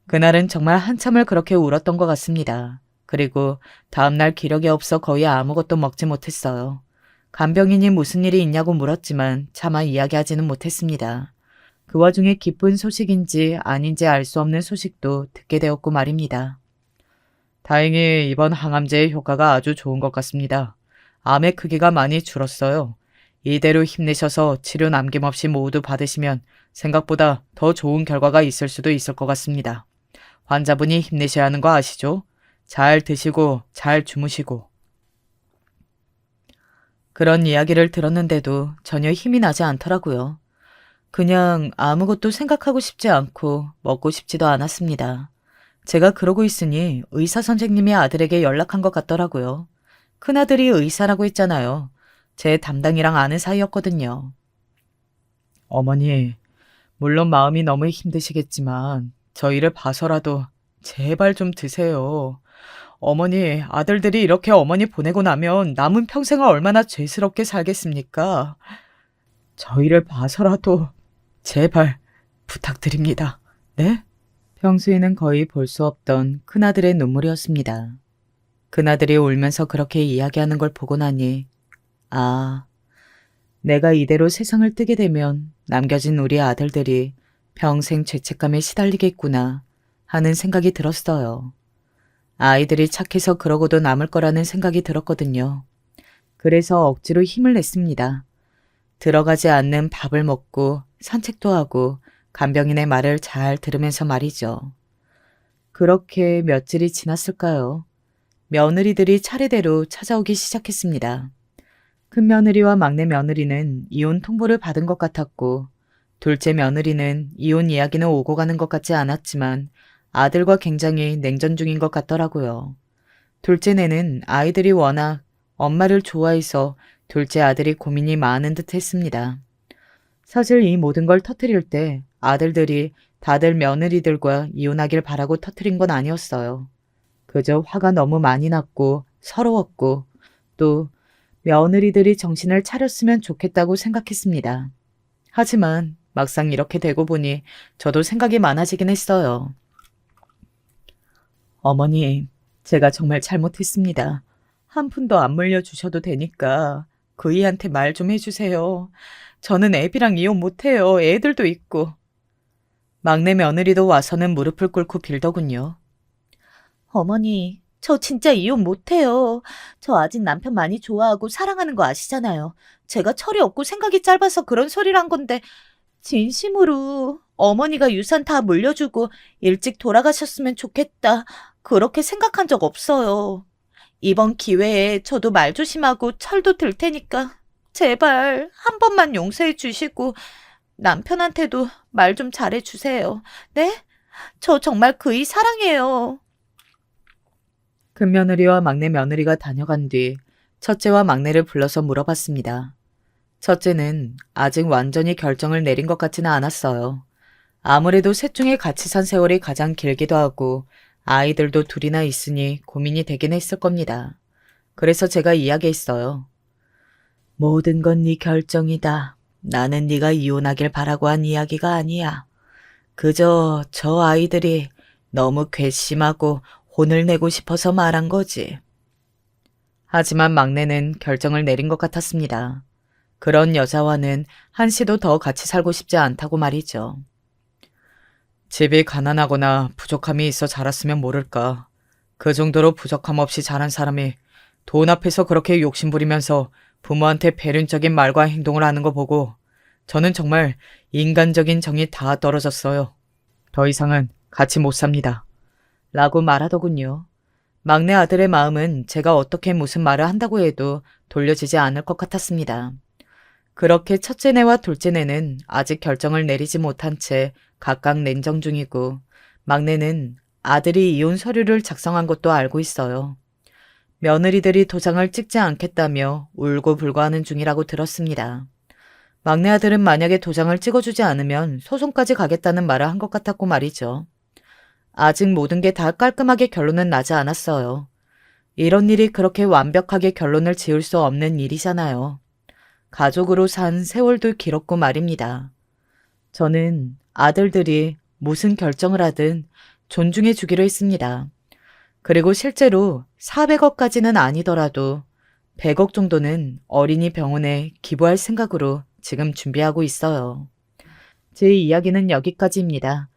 그날은 정말 한참을 그렇게 울었던 것 같습니다. 그리고 다음날 기력이 없어 거의 아무것도 먹지 못했어요. 간병인이 무슨 일이 있냐고 물었지만 차마 이야기하지는 못했습니다. 그 와중에 기쁜 소식인지 아닌지 알 수 없는 소식도 듣게 되었고 말입니다. 다행히 이번 항암제의 효과가 아주 좋은 것 같습니다. 암의 크기가 많이 줄었어요. 이대로 힘내셔서 치료 남김없이 모두 받으시면 생각보다 더 좋은 결과가 있을 수도 있을 것 같습니다. 환자분이 힘내셔야 하는 거 아시죠? 잘 드시고 잘 주무시고. 그런 이야기를 들었는데도 전혀 힘이 나지 않더라고요. 그냥 아무것도 생각하고 싶지 않고 먹고 싶지도 않았습니다. 제가 그러고 있으니 의사 선생님이 아들에게 연락한 것 같더라고요. 큰아들이 의사라고 했잖아요. 제 담당이랑 아는 사이였거든요. 어머니, 물론 마음이 너무 힘드시겠지만 저희를 봐서라도 제발 좀 드세요. 어머니, 아들들이 이렇게 어머니 보내고 나면 남은 평생을 얼마나 죄스럽게 살겠습니까? 저희를 봐서라도 제발 부탁드립니다. 네? 평소에는 거의 볼 수 없던 큰아들의 눈물이었습니다. 큰아들이 울면서 그렇게 이야기하는 걸 보고 나니 아, 내가 이대로 세상을 뜨게 되면 남겨진 우리 아들들이 평생 죄책감에 시달리겠구나 하는 생각이 들었어요. 아이들이 착해서 그러고도 남을 거라는 생각이 들었거든요. 그래서 억지로 힘을 냈습니다. 들어가지 않는 밥을 먹고 산책도 하고 간병인의 말을 잘 들으면서 말이죠. 그렇게 며칠이 지났을까요? 며느리들이 차례대로 찾아오기 시작했습니다. 큰 며느리와 막내 며느리는 이혼 통보를 받은 것 같았고 둘째 며느리는 이혼 이야기는 오고 가는 것 같지 않았지만 아들과 굉장히 냉전 중인 것 같더라고요. 둘째네는 아이들이 워낙 엄마를 좋아해서 둘째 아들이 고민이 많은 듯 했습니다. 사실 이 모든 걸 터뜨릴 때 아들들이 다들 며느리들과 이혼하길 바라고 터뜨린 건 아니었어요. 그저 화가 너무 많이 났고 서러웠고 또 며느리들이 정신을 차렸으면 좋겠다고 생각했습니다. 하지만 막상 이렇게 되고 보니 저도 생각이 많아지긴 했어요. 어머니, 제가 정말 잘못했습니다. 한 푼도 안 물려주셔도 되니까 그이한테 말 좀 해주세요. 저는 애비랑 이혼 못해요. 애들도 있고. 막내 며느리도 와서는 무릎을 꿇고 빌더군요. 어머니, 저 진짜 이혼 못해요. 저 아직 남편 많이 좋아하고 사랑하는 거 아시잖아요. 제가 철이 없고 생각이 짧아서 그런 소리를 한 건데, 진심으로 어머니가 유산 다 물려주고 일찍 돌아가셨으면 좋겠다. 그렇게 생각한 적 없어요. 이번 기회에 저도 말 조심하고 철도 들 테니까 제발 한 번만 용서해 주시고 남편한테도 말 좀 잘해 주세요. 네? 저 정말 그이 사랑해요. 큰며느리와 막내 며느리가 다녀간 뒤 첫째와 막내를 불러서 물어봤습니다. 첫째는 아직 완전히 결정을 내린 것 같지는 않았어요. 아무래도 셋 중에 같이 산 세월이 가장 길기도 하고 아이들도 둘이나 있으니 고민이 되긴 했을 겁니다. 그래서 제가 이야기했어요. 모든 건 네 결정이다. 나는 네가 이혼하길 바라고 한 이야기가 아니야. 그저 저 아이들이 너무 괘씸하고 혼을 내고 싶어서 말한 거지. 하지만 막내는 결정을 내린 것 같았습니다. 그런 여자와는 한시도 더 같이 살고 싶지 않다고 말이죠. 집이 가난하거나 부족함이 있어 자랐으면 모를까. 그 정도로 부족함 없이 자란 사람이 돈 앞에서 그렇게 욕심부리면서 부모한테 배륜적인 말과 행동을 하는 거 보고 저는 정말 인간적인 정이 다 떨어졌어요. 더 이상은 같이 못 삽니다. 라고 말하더군요. 막내 아들의 마음은 제가 어떻게 무슨 말을 한다고 해도 돌려지지 않을 것 같았습니다. 그렇게 첫째네와 둘째네는 아직 결정을 내리지 못한 채 각각 냉정 중이고 막내는 아들이 이혼 서류를 작성한 것도 알고 있어요. 며느리들이 도장을 찍지 않겠다며 울고불고하는 중이라고 들었습니다. 막내 아들은 만약에 도장을 찍어주지 않으면 소송까지 가겠다는 말을 한 것 같았고 말이죠. 아직 모든 게 다 깔끔하게 결론은 나지 않았어요. 이런 일이 그렇게 완벽하게 결론을 지을 수 없는 일이잖아요. 가족으로 산 세월도 길었고 말입니다. 저는 아들들이 무슨 결정을 하든 존중해 주기로 했습니다. 그리고 실제로 400억까지는 아니더라도 100억 정도는 어린이 병원에 기부할 생각으로 지금 준비하고 있어요. 제 이야기는 여기까지입니다.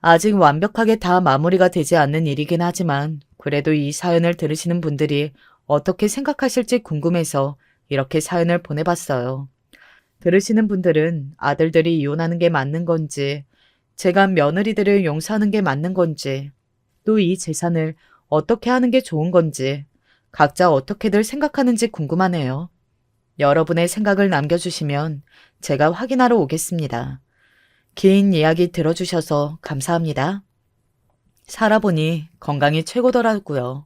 아직 완벽하게 다 마무리가 되지 않는 일이긴 하지만 그래도 이 사연을 들으시는 분들이 어떻게 생각하실지 궁금해서 이렇게 사연을 보내봤어요. 들으시는 분들은 아들들이 이혼하는 게 맞는 건지, 제가 며느리들을 용서하는 게 맞는 건지, 또 이 재산을 어떻게 하는 게 좋은 건지, 각자 어떻게들 생각하는지 궁금하네요. 여러분의 생각을 남겨주시면 제가 확인하러 오겠습니다. 긴 이야기 들어주셔서 감사합니다. 살아보니 건강이 최고더라고요.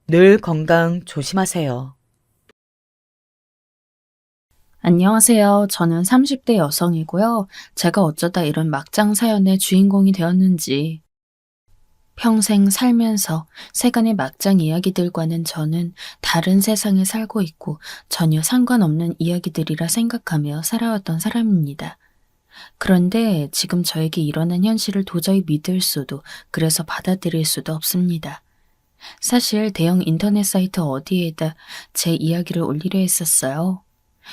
늘 건강 조심하세요. 안녕하세요. 저는 30대 여성이고요. 제가 어쩌다 이런 막장 사연의 주인공이 되었는지. 평생 살면서 세간의 막장 이야기들과는 저는 다른 세상에 살고 있고 전혀 상관없는 이야기들이라 생각하며 살아왔던 사람입니다. 그런데 지금 저에게 일어난 현실을 도저히 믿을 수도, 그래서 받아들일 수도 없습니다. 사실 대형 인터넷 사이트 어디에다 제 이야기를 올리려 했었어요.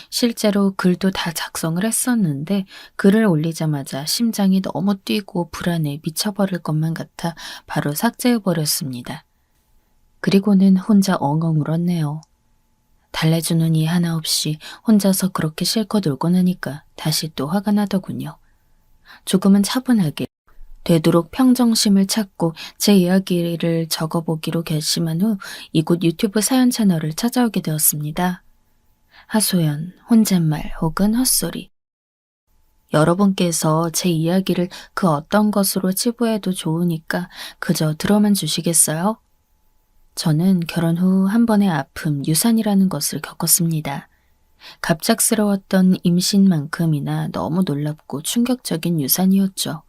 실제로 글도 다 작성을 했었는데 글을 올리자마자 심장이 너무 뛰고 불안해 미쳐버릴 것만 같아 바로 삭제해버렸습니다. 그리고는 혼자 엉엉 울었네요. 달래주는 이 하나 없이 혼자서 그렇게 실컷 울고 나니까 다시 또 화가 나더군요. 조금은 차분하게 되도록 평정심을 찾고 제 이야기를 적어보기로 결심한 후 이곳 유튜브 사연 채널을 찾아오게 되었습니다. 하소연, 혼잣말 혹은 헛소리. 여러분께서 제 이야기를 그 어떤 것으로 치부해도 좋으니까 그저 들어만 주시겠어요? 저는 결혼 후 한 번의 아픔, 유산이라는 것을 겪었습니다. 갑작스러웠던 임신만큼이나 너무 놀랍고 충격적인 유산이었죠.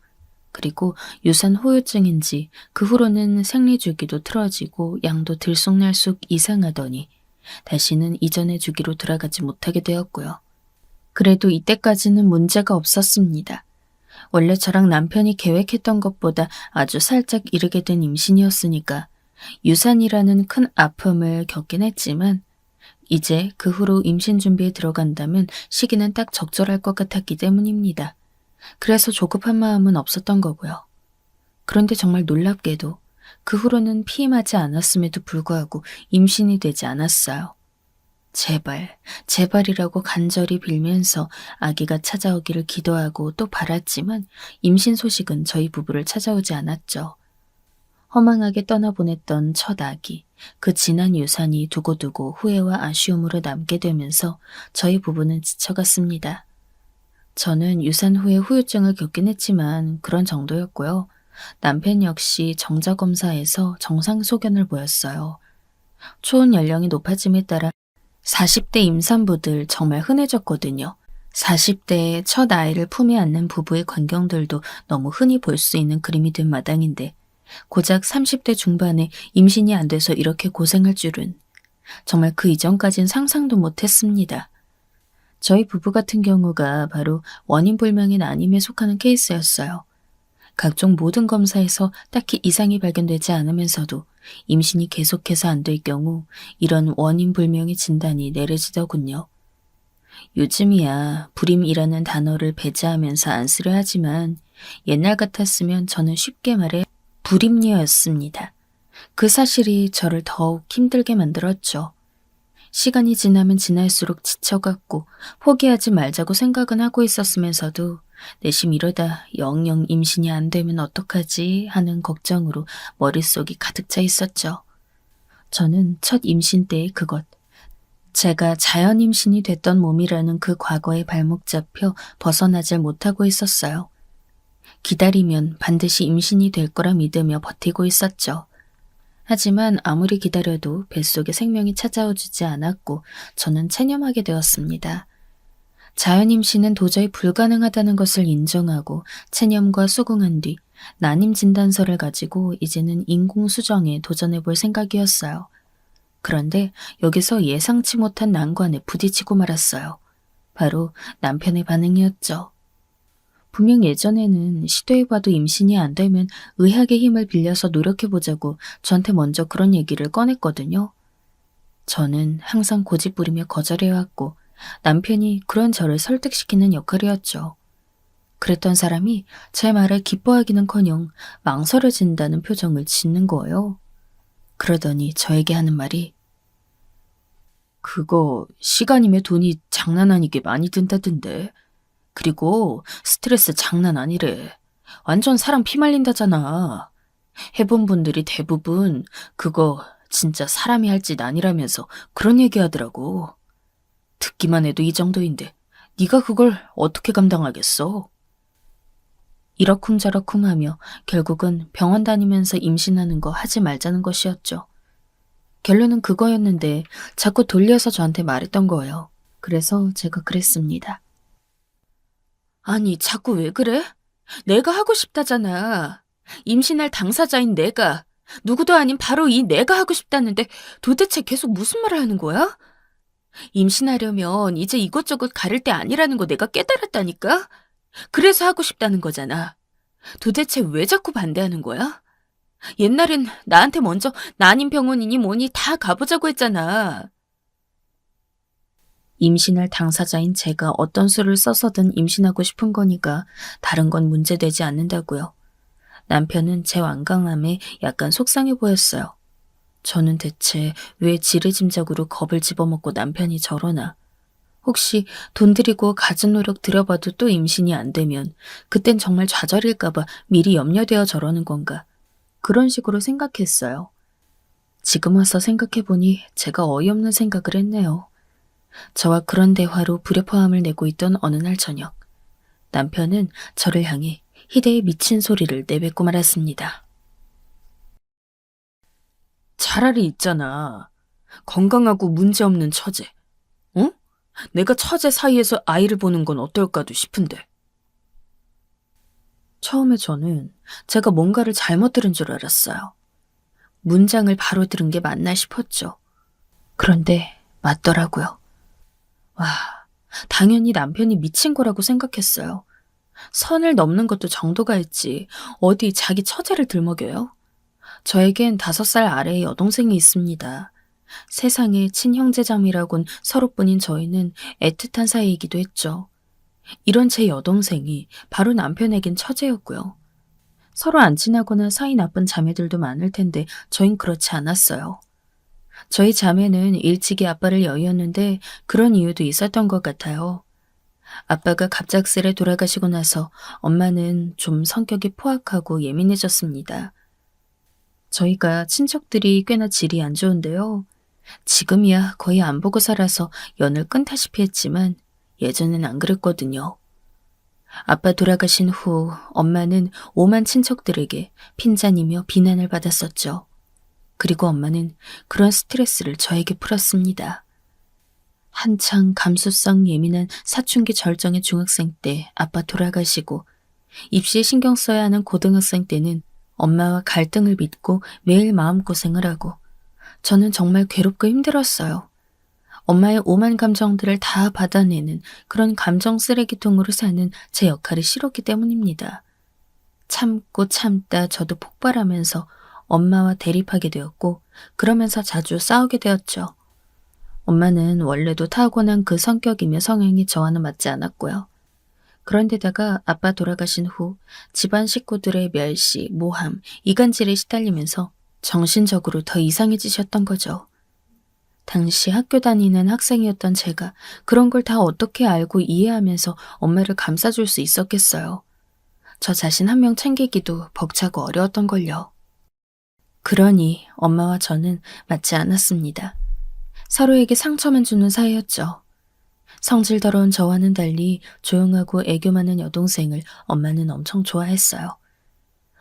그리고 유산 후유증인지 그 후로는 생리주기도 틀어지고 양도 들쑥날쑥 이상하더니 다시는 이전의 주기로 돌아가지 못하게 되었고요. 그래도 이때까지는 문제가 없었습니다. 원래 저랑 남편이 계획했던 것보다 아주 살짝 이르게 된 임신이었으니까 유산이라는 큰 아픔을 겪긴 했지만 이제 그 후로 임신 준비에 들어간다면 시기는 딱 적절할 것 같았기 때문입니다. 그래서 조급한 마음은 없었던 거고요. 그런데 정말 놀랍게도 그 후로는 피임하지 않았음에도 불구하고 임신이 되지 않았어요. 제발, 제발이라고 간절히 빌면서 아기가 찾아오기를 기도하고 또 바랐지만 임신 소식은 저희 부부를 찾아오지 않았죠. 허망하게 떠나보냈던 첫 아기, 그 진한 유산이 두고두고 후회와 아쉬움으로 남게 되면서 저희 부부는 지쳐갔습니다. 저는 유산 후에 후유증을 겪긴 했지만 그런 정도였고요. 남편 역시 정자검사에서 정상 소견을 보였어요. 초혼 연령이 높아짐에 따라 40대 임산부들 정말 흔해졌거든요. 40대에 첫 아이를 품에 안는 부부의 광경들도 너무 흔히 볼 수 있는 그림이 된 마당인데 고작 30대 중반에 임신이 안 돼서 이렇게 고생할 줄은 정말 그 이전까진 상상도 못했습니다. 저희 부부 같은 경우가 바로 원인불명인 아님에 속하는 케이스였어요. 각종 모든 검사에서 딱히 이상이 발견되지 않으면서도 임신이 계속해서 안 될 경우 이런 원인불명의 진단이 내려지더군요. 요즘이야 불임이라는 단어를 배제하면서 안 쓰려 하지만 옛날 같았으면 저는 쉽게 말해 불임녀였습니다. 그 사실이 저를 더욱 힘들게 만들었죠. 시간이 지나면 지날수록 지쳐갔고 포기하지 말자고 생각은 하고 있었으면서도 내심 이러다 영영 임신이 안 되면 어떡하지 하는 걱정으로 머릿속이 가득 차 있었죠. 저는 첫 임신 때의 그것, 제가 자연 임신이 됐던 몸이라는 그 과거에 발목 잡혀 벗어나질 못하고 있었어요. 기다리면 반드시 임신이 될 거라 믿으며 버티고 있었죠. 하지만 아무리 기다려도 뱃속에 생명이 찾아오지 않았고 저는 체념하게 되었습니다. 자연 임신은 도저히 불가능하다는 것을 인정하고 체념과 수긍한 뒤 난임 진단서를 가지고 이제는 인공수정에 도전해 볼 생각이었어요. 그런데 여기서 예상치 못한 난관에 부딪히고 말았어요. 바로 남편의 반응이었죠. 분명 예전에는 시도해봐도 임신이 안 되면 의학의 힘을 빌려서 노력해보자고 저한테 먼저 그런 얘기를 꺼냈거든요. 저는 항상 고집부리며 거절해왔고 남편이 그런 저를 설득시키는 역할이었죠. 그랬던 사람이 제 말을 기뻐하기는커녕 망설여진다는 표정을 짓는 거예요. 그러더니 저에게 하는 말이 그거 시간이면 돈이 장난 아니게 많이 든다던데. 그리고 스트레스 장난 아니래. 완전 사람 피 말린다잖아. 해본 분들이 대부분 그거 진짜 사람이 할 짓 아니라면서 그런 얘기하더라고. 듣기만 해도 이 정도인데 네가 그걸 어떻게 감당하겠어? 이러쿵저러쿵하며 결국은 병원 다니면서 임신하는 거 하지 말자는 것이었죠. 결론은 그거였는데 자꾸 돌려서 저한테 말했던 거예요. 그래서 제가 그랬습니다. 아니, 자꾸 왜 그래? 내가 하고 싶다잖아. 임신할 당사자인 내가, 누구도 아닌 바로 이 내가 하고 싶다는데 도대체 계속 무슨 말을 하는 거야? 임신하려면 이제 이것저것 가릴 때 아니라는 거 내가 깨달았다니까? 그래서 하고 싶다는 거잖아. 도대체 왜 자꾸 반대하는 거야? 옛날엔 나한테 먼저 난임병원이니 뭐니 다 가보자고 했잖아. 임신할 당사자인 제가 어떤 수를 써서든 임신하고 싶은 거니까 다른 건 문제되지 않는다고요. 남편은 제 완강함에 약간 속상해 보였어요. 저는 대체 왜 지레짐작으로 겁을 집어먹고 남편이 저러나. 혹시 돈 들이고 가진 노력 들여봐도 또 임신이 안 되면 그땐 정말 좌절일까봐 미리 염려되어 저러는 건가. 그런 식으로 생각했어요. 지금 와서 생각해보니 제가 어이없는 생각을 했네요. 저와 그런 대화로 불협화음을 내고 있던 어느 날 저녁, 남편은 저를 향해 희대의 미친 소리를 내뱉고 말았습니다. 차라리 있잖아. 건강하고 문제없는 처제. 응? 내가 처제 사이에서 아이를 보는 건 어떨까도 싶은데. 처음에 저는 제가 뭔가를 잘못 들은 줄 알았어요. 문장을 바로 들은 게 맞나 싶었죠. 그런데 맞더라고요. 와, 당연히 남편이 미친 거라고 생각했어요. 선을 넘는 것도 정도가 있지 어디 자기 처제를 들먹여요? 저에겐 5살 아래의 여동생이 있습니다. 세상에 친형제자매라곤 서로뿐인 저희는 애틋한 사이이기도 했죠. 이런 제 여동생이 바로 남편에겐 처제였고요. 서로 안 친하거나 사이 나쁜 자매들도 많을 텐데 저흰 그렇지 않았어요. 저희 자매는 일찍이 아빠를 여의었는데 그런 이유도 있었던 것 같아요. 아빠가 갑작스레 돌아가시고 나서 엄마는 좀 성격이 포악하고 예민해졌습니다. 저희가 친척들이 꽤나 질이 안 좋은데요. 지금이야 거의 안 보고 살아서 연을 끊다시피 했지만 예전엔 안 그랬거든요. 아빠 돌아가신 후 엄마는 오만 친척들에게 핀잔이며 비난을 받았었죠. 그리고 엄마는 그런 스트레스를 저에게 풀었습니다. 한창 감수성 예민한 사춘기 절정의 중학생 때 아빠 돌아가시고 입시에 신경 써야 하는 고등학생 때는 엄마와 갈등을 빚고 매일 마음고생을 하고 저는 정말 괴롭고 힘들었어요. 엄마의 오만 감정들을 다 받아내는 그런 감정 쓰레기통으로 사는 제 역할이 싫었기 때문입니다. 참고 참다 저도 폭발하면서 엄마와 대립하게 되었고 그러면서 자주 싸우게 되었죠. 엄마는 원래도 타고난 그 성격이며 성향이 저와는 맞지 않았고요. 그런데다가 아빠 돌아가신 후 집안 식구들의 멸시, 모함, 이간질에 시달리면서 정신적으로 더 이상해지셨던 거죠. 당시 학교 다니는 학생이었던 제가 그런 걸 다 어떻게 알고 이해하면서 엄마를 감싸줄 수 있었겠어요. 저 자신 한 명 챙기기도 벅차고 어려웠던 걸요. 그러니 엄마와 저는 맞지 않았습니다. 서로에게 상처만 주는 사이였죠. 성질 더러운 저와는 달리 조용하고 애교 많은 여동생을 엄마는 엄청 좋아했어요.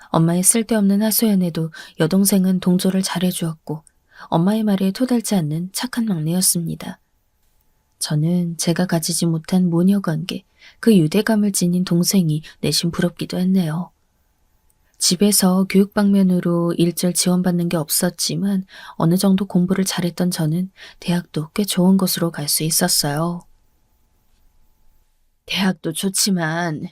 엄마의 쓸데없는 하소연에도 여동생은 동조를 잘해주었고 엄마의 말에 토달지 않는 착한 막내였습니다. 저는 제가 가지지 못한 모녀 관계, 그 유대감을 지닌 동생이 내심 부럽기도 했네요. 집에서 교육 방면으로 일절 지원받는 게 없었지만 어느 정도 공부를 잘했던 저는 대학도 꽤 좋은 곳으로 갈 수 있었어요. 대학도 좋지만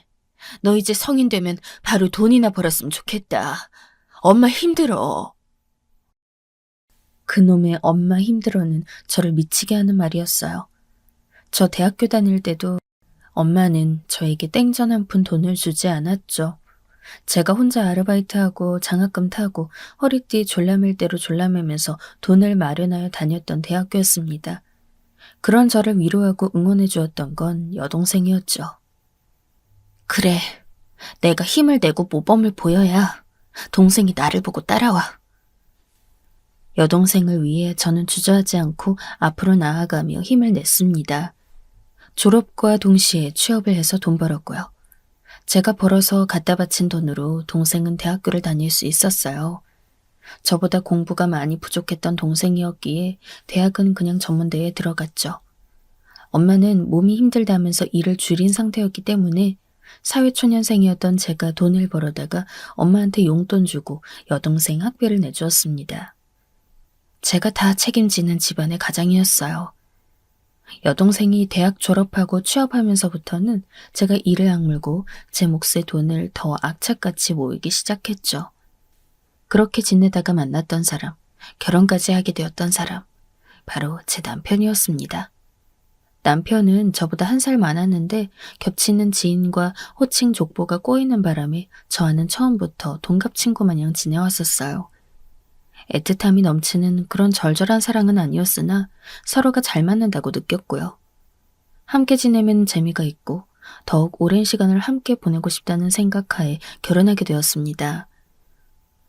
너 이제 성인 되면 바로 돈이나 벌었으면 좋겠다. 엄마 힘들어. 그놈의 엄마 힘들어는 저를 미치게 하는 말이었어요. 저 대학교 다닐 때도 엄마는 저에게 땡전 한 푼 돈을 주지 않았죠. 제가 혼자 아르바이트하고 장학금 타고 허리띠 졸라맬 대로 졸라매면서 돈을 마련하여 다녔던 대학교였습니다. 그런 저를 위로하고 응원해 주었던 건 여동생이었죠. 그래, 내가 힘을 내고 모범을 보여야 동생이 나를 보고 따라와. 여동생을 위해 저는 주저하지 않고 앞으로 나아가며 힘을 냈습니다. 졸업과 동시에 취업을 해서 돈 벌었고요. 제가 벌어서 갖다 바친 돈으로 동생은 대학교를 다닐 수 있었어요. 저보다 공부가 많이 부족했던 동생이었기에 대학은 그냥 전문대에 들어갔죠. 엄마는 몸이 힘들다면서 일을 줄인 상태였기 때문에 사회초년생이었던 제가 돈을 벌어다가 엄마한테 용돈 주고 여동생 학비를 내주었습니다. 제가 다 책임지는 집안의 가장이었어요. 여동생이 대학 졸업하고 취업하면서부터는 제가 이를 악물고 제 몫의 돈을 더 악착같이 모으기 시작했죠. 그렇게 지내다가 만났던 사람, 결혼까지 하게 되었던 사람, 바로 제 남편이었습니다. 남편은 저보다 1살 많았는데 겹치는 지인과 호칭 족보가 꼬이는 바람에 저와는 처음부터 동갑 친구 마냥 지내왔었어요. 애틋함이 넘치는 그런 절절한 사랑은 아니었으나 서로가 잘 맞는다고 느꼈고요. 함께 지내면 재미가 있고 더욱 오랜 시간을 함께 보내고 싶다는 생각하에 결혼하게 되었습니다.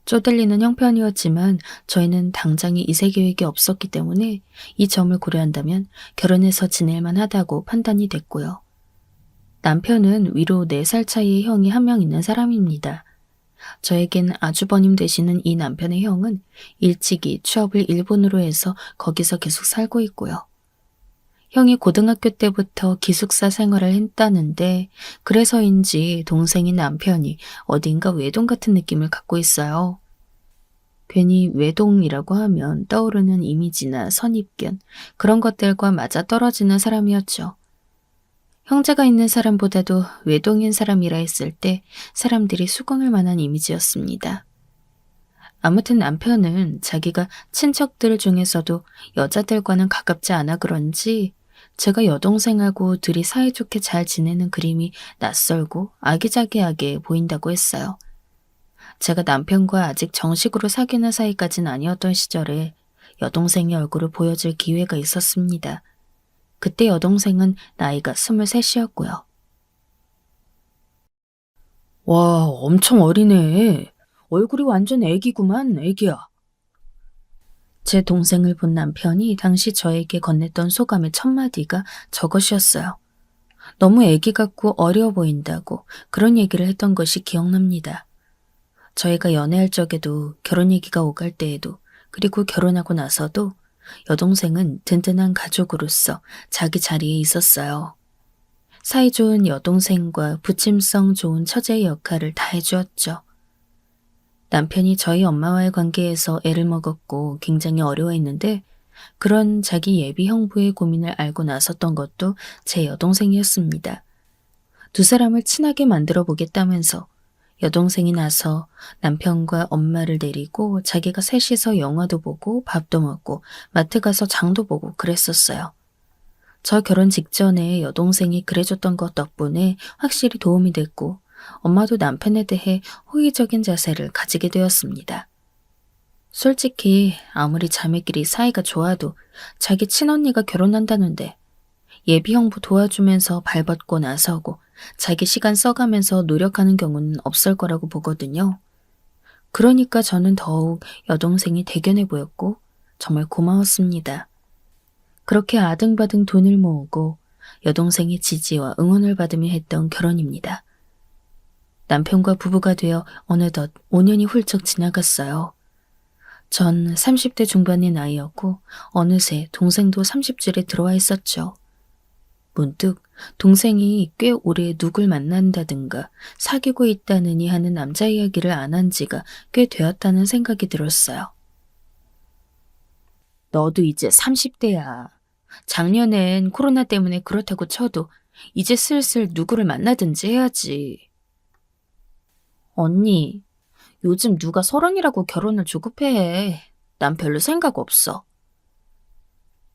쪼들리는 형편이었지만 저희는 당장에 이세 계획이 없었기 때문에 이 점을 고려한다면 결혼해서 지낼만 하다고 판단이 됐고요. 남편은 위로 4살 차이의 형이 한 명 있는 사람입니다. 저에겐 아주버님 되시는 이 남편의 형은 일찍이 취업을 일본으로 해서 거기서 계속 살고 있고요. 형이 고등학교 때부터 기숙사 생활을 했다는데 그래서인지 동생인 남편이 어딘가 외동 같은 느낌을 갖고 있어요. 괜히 외동이라고 하면 떠오르는 이미지나 선입견 그런 것들과 맞아떨어지는 사람이었죠. 형제가 있는 사람보다도 외동인 사람이라 했을 때 사람들이 수긍할 만한 이미지였습니다. 아무튼 남편은 자기가 친척들 중에서도 여자들과는 가깝지 않아 그런지 제가 여동생하고 둘이 사이좋게 잘 지내는 그림이 낯설고 아기자기하게 보인다고 했어요. 제가 남편과 아직 정식으로 사귀는 사이까진 아니었던 시절에 여동생의 얼굴을 보여줄 기회가 있었습니다. 그때 여동생은 나이가 23이었고요. 와, 엄청 어리네. 얼굴이 완전 애기구만, 애기야. 제 동생을 본 남편이 당시 저에게 건넸던 소감의 첫 마디가 저것이었어요. 너무 애기 같고 어려워 보인다고 그런 얘기를 했던 것이 기억납니다. 저희가 연애할 적에도 결혼 얘기가 오갈 때에도 그리고 결혼하고 나서도 여동생은 든든한 가족으로서 자기 자리에 있었어요. 사이좋은 여동생과 부침성 좋은 처제의 역할을 다 해주었죠. 남편이 저희 엄마와의 관계에서 애를 먹었고 굉장히 어려워했는데 그런 자기 예비 형부의 고민을 알고 나섰던 것도 제 여동생이었습니다. 두 사람을 친하게 만들어 보겠다면서 여동생이 나서 남편과 엄마를 데리고 자기가 셋이서 영화도 보고 밥도 먹고 마트 가서 장도 보고 그랬었어요. 저 결혼 직전에 여동생이 그래줬던 것 덕분에 확실히 도움이 됐고 엄마도 남편에 대해 호의적인 자세를 가지게 되었습니다. 솔직히 아무리 자매끼리 사이가 좋아도 자기 친언니가 결혼한다는데 예비 형부 도와주면서 발벗고 나서고 자기 시간 써가면서 노력하는 경우는 없을 거라고 보거든요. 그러니까 저는 더욱 여동생이 대견해 보였고 정말 고마웠습니다. 그렇게 아등바등 돈을 모으고 여동생의 지지와 응원을 받으며 했던 결혼입니다. 남편과 부부가 되어 어느덧 5년이 훌쩍 지나갔어요. 전 30대 중반의 나이였고 어느새 동생도 30줄에 들어와 있었죠. 문득 동생이 꽤 오래 누굴 만난다든가 사귀고 있다느니 하는 남자 이야기를 안 한 지가 꽤 되었다는 생각이 들었어요. 너도 이제 30대야. 작년엔 코로나 때문에 그렇다고 쳐도 이제 슬슬 누구를 만나든지 해야지. 언니, 요즘 누가 30이라고 결혼을 조급해해. 난 별로 생각 없어.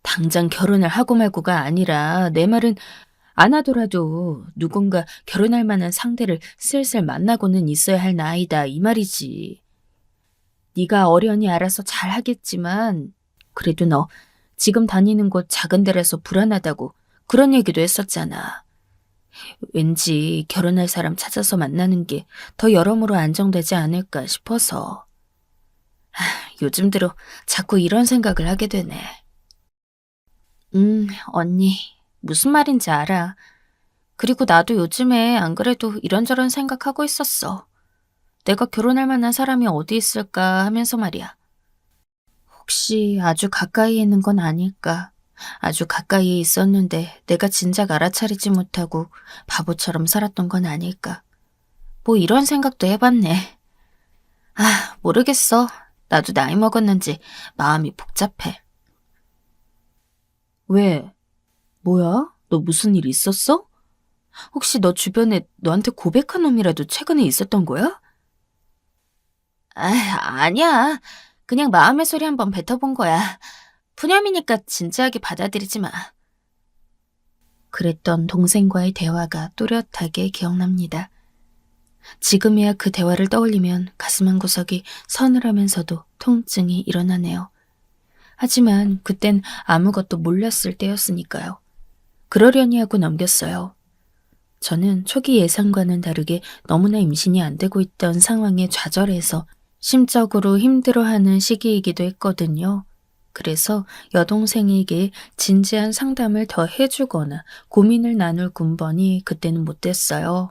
당장 결혼을 하고 말고가 아니라 내 말은 안 하더라도 누군가 결혼할 만한 상대를 슬슬 만나고는 있어야 할 나이다 이 말이지. 네가 어련히 알아서 잘 하겠지만 그래도 너 지금 다니는 곳 작은 데라서 불안하다고 그런 얘기도 했었잖아. 왠지 결혼할 사람 찾아서 만나는 게 더 여러모로 안정되지 않을까 싶어서. 요즘 들어 자꾸 이런 생각을 하게 되네. 언니, 무슨 말인지 알아. 그리고 나도 요즘에 안 그래도 이런저런 생각하고 있었어. 내가 결혼할 만한 사람이 어디 있을까 하면서 말이야. 혹시 아주 가까이에 있는 건 아닐까? 아주 가까이에 있었는데 내가 진작 알아차리지 못하고 바보처럼 살았던 건 아닐까? 뭐 이런 생각도 해봤네. 모르겠어. 나도 나이 먹었는지 마음이 복잡해. 왜? 뭐야? 너 무슨 일 있었어? 혹시 너 주변에 너한테 고백한 놈이라도 최근에 있었던 거야? 아니야. 그냥 마음의 소리 한번 뱉어본 거야. 푸념이니까 진지하게 받아들이지 마. 그랬던 동생과의 대화가 또렷하게 기억납니다. 지금이야 그 대화를 떠올리면 가슴 한구석이 서늘하면서도 통증이 일어나네요. 하지만 그땐 아무것도 몰랐을 때였으니까요. 그러려니 하고 넘겼어요. 저는 초기 예상과는 다르게 너무나 임신이 안 되고 있던 상황에 좌절해서 심적으로 힘들어하는 시기이기도 했거든요. 그래서 여동생에게 진지한 상담을 더 해주거나 고민을 나눌 군번이 그때는 못 됐어요.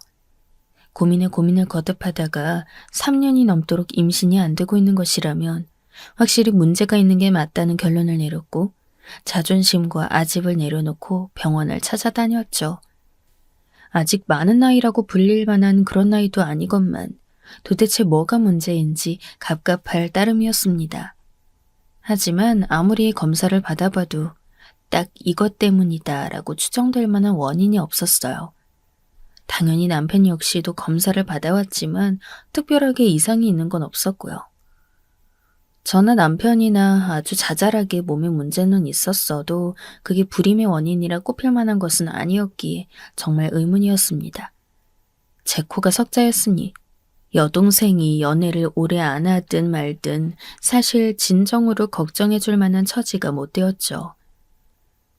고민에 고민을 거듭하다가 3년이 넘도록 임신이 안 되고 있는 것이라면 확실히 문제가 있는 게 맞다는 결론을 내렸고 자존심과 아집을 내려놓고 병원을 찾아다녔죠. 아직 많은 나이라고 불릴 만한 그런 나이도 아니건만 도대체 뭐가 문제인지 갑갑할 따름이었습니다. 하지만 아무리 검사를 받아봐도 딱 이것 때문이다라고 추정될 만한 원인이 없었어요. 당연히 남편 역시도 검사를 받아왔지만 특별하게 이상이 있는 건 없었고요. 저나 남편이나 아주 자잘하게 몸에 문제는 있었어도 그게 불임의 원인이라 꼽힐 만한 것은 아니었기에 정말 의문이었습니다. 제 코가 석자였으니 여동생이 연애를 오래 안 하든 말든 사실 진정으로 걱정해줄 만한 처지가 못 되었죠.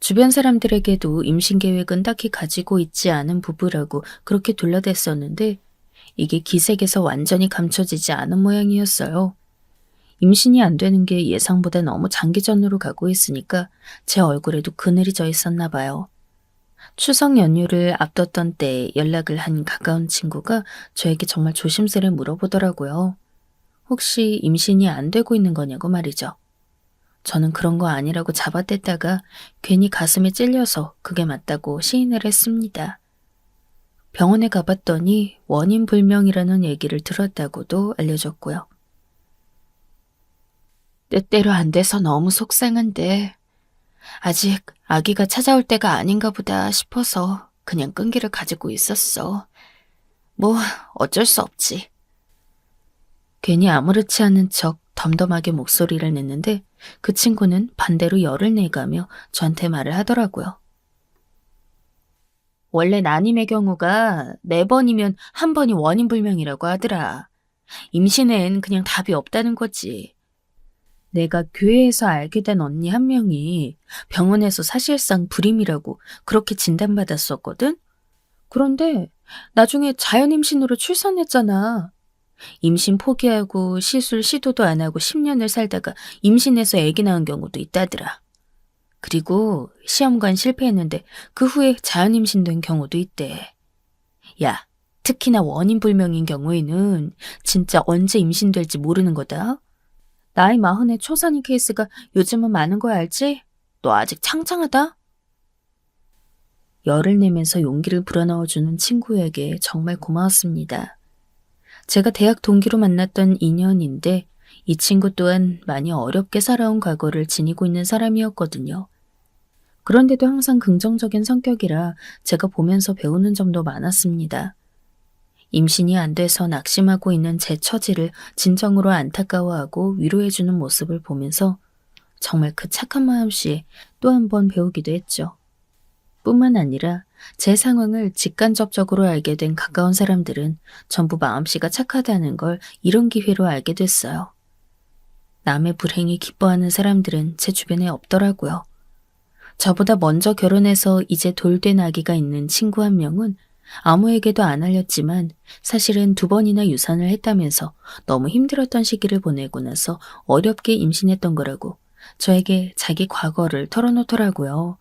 주변 사람들에게도 임신 계획은 딱히 가지고 있지 않은 부부라고 그렇게 둘러댔었는데 이게 기색에서 완전히 감춰지지 않은 모양이었어요. 임신이 안 되는 게 예상보다 너무 장기전으로 가고 있으니까 제 얼굴에도 그늘이 져 있었나 봐요. 추석 연휴를 앞뒀던 때 연락을 한 가까운 친구가 저에게 정말 조심스레 물어보더라고요. 혹시 임신이 안 되고 있는 거냐고 말이죠. 저는 그런 거 아니라고 잡아댔다가 괜히 가슴에 찔려서 그게 맞다고 시인을 했습니다. 병원에 가봤더니 원인 불명이라는 얘기를 들었다고도 알려줬고요. 뜻대로 안 돼서 너무 속상한데 아직 아기가 찾아올 때가 아닌가 보다 싶어서 그냥 끈기를 가지고 있었어. 뭐 어쩔 수 없지. 괜히 아무렇지 않은 척 덤덤하게 목소리를 냈는데 그 친구는 반대로 열을 내가며 저한테 말을 하더라고요. 원래 난임의 경우가 4번이면 1번이 원인불명이라고 하더라. 임신엔 그냥 답이 없다는 거지. 내가 교회에서 알게 된 언니 한 명이 병원에서 사실상 불임이라고 그렇게 진단받았었거든? 그런데 나중에 자연임신으로 출산했잖아. 임신 포기하고 시술 시도도 안 하고 10년을 살다가 임신해서 아기 낳은 경우도 있다더라. 그리고 시험관 실패했는데 그 후에 자연임신된 경우도 있대. 야, 특히나 원인불명인 경우에는 진짜 언제 임신될지 모르는 거다. 나이 40의 초산인 케이스가 요즘은 많은 거 알지? 너 아직 창창하다? 열을 내면서 용기를 불어넣어주는 친구에게 정말 고마웠습니다. 제가 대학 동기로 만났던 인연인데 이 친구 또한 많이 어렵게 살아온 과거를 지니고 있는 사람이었거든요. 그런데도 항상 긍정적인 성격이라 제가 보면서 배우는 점도 많았습니다. 임신이 안 돼서 낙심하고 있는 제 처지를 진정으로 안타까워하고 위로해주는 모습을 보면서 정말 그 착한 마음씨 또 한 번 배우기도 했죠. 뿐만 아니라 제 상황을 직간접적으로 알게 된 가까운 사람들은 전부 마음씨가 착하다는 걸 이런 기회로 알게 됐어요. 남의 불행이 기뻐하는 사람들은 제 주변에 없더라고요. 저보다 먼저 결혼해서 이제 돌된 아기가 있는 친구 한 명은 아무에게도 안 알렸지만 사실은 2번이나 유산을 했다면서 너무 힘들었던 시기를 보내고 나서 어렵게 임신했던 거라고 저에게 자기 과거를 털어놓더라고요.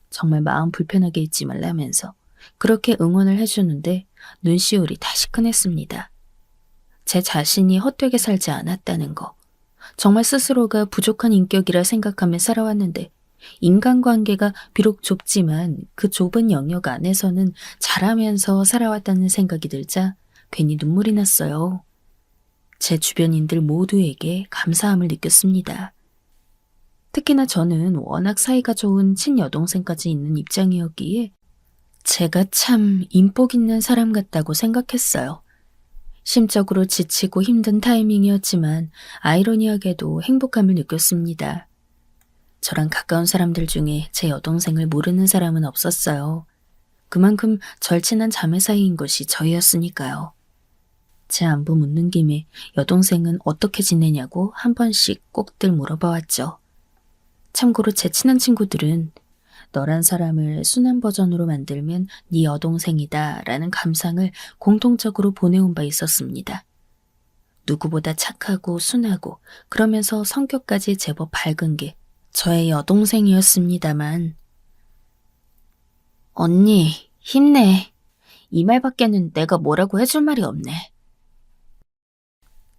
정말 마음 불편하게 잊지 말라면서 그렇게 응원을 해주는데 눈시울이 다시큰했습니다. 제 자신이 헛되게 살지 않았다는 거. 정말 스스로가 부족한 인격이라 생각하며 살아왔는데 인간관계가 비록 좁지만 그 좁은 영역 안에서는 잘하면서 살아왔다는 생각이 들자 괜히 눈물이 났어요. 제 주변인들 모두에게 감사함을 느꼈습니다. 특히나 저는 워낙 사이가 좋은 친여동생까지 있는 입장이었기에 제가 참 인복 있는 사람 같다고 생각했어요. 심적으로 지치고 힘든 타이밍이었지만 아이러니하게도 행복함을 느꼈습니다. 저랑 가까운 사람들 중에 제 여동생을 모르는 사람은 없었어요. 그만큼 절친한 자매 사이인 것이 저희였으니까요. 제 안부 묻는 김에 여동생은 어떻게 지내냐고 한 번씩 꼭들 물어봐왔죠. 참고로 제 친한 친구들은 너란 사람을 순한 버전으로 만들면 네 여동생이다 라는 감상을 공통적으로 보내온 바 있었습니다. 누구보다 착하고 순하고 그러면서 성격까지 제법 밝은 게 저의 여동생이었습니다만 언니 힘내. 이 말밖에는 내가 뭐라고 해줄 말이 없네.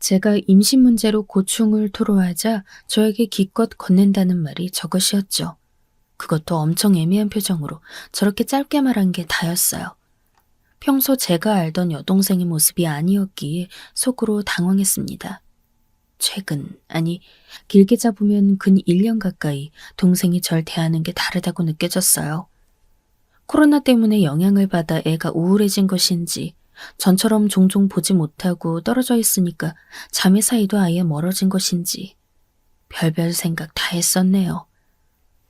제가 임신 문제로 고충을 토로하자 저에게 기껏 건넨다는 말이 저것이었죠. 그것도 엄청 애매한 표정으로 저렇게 짧게 말한 게 다였어요. 평소 제가 알던 여동생의 모습이 아니었기에 속으로 당황했습니다. 최근, 아니 길게 잡으면 근 1년 가까이 동생이 절 대하는 게 다르다고 느껴졌어요. 코로나 때문에 영향을 받아 애가 우울해진 것인지 전처럼 종종 보지 못하고 떨어져 있으니까 자매 사이도 아예 멀어진 것인지 별별 생각 다 했었네요.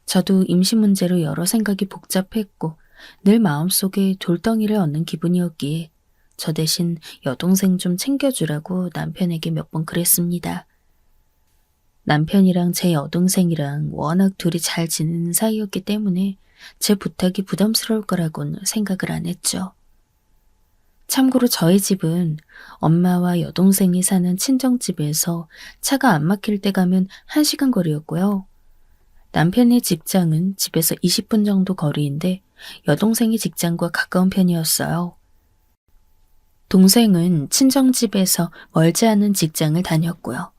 저도 임신 문제로 여러 생각이 복잡했고 늘 마음속에 돌덩이를 얻는 기분이었기에 저 대신 여동생 좀 챙겨주라고 남편에게 몇 번 그랬습니다. 남편이랑 제 여동생이랑 워낙 둘이 잘 지내는 사이였기 때문에 제 부탁이 부담스러울 거라고는 생각을 안 했죠. 참고로 저희 집은 엄마와 여동생이 사는 친정집에서 차가 안 막힐 때 가면 1시간 거리였고요. 남편의 직장은 집에서 20분 정도 거리인데 여동생의 직장과 가까운 편이었어요. 동생은 친정집에서 멀지 않은 직장을 다녔고요.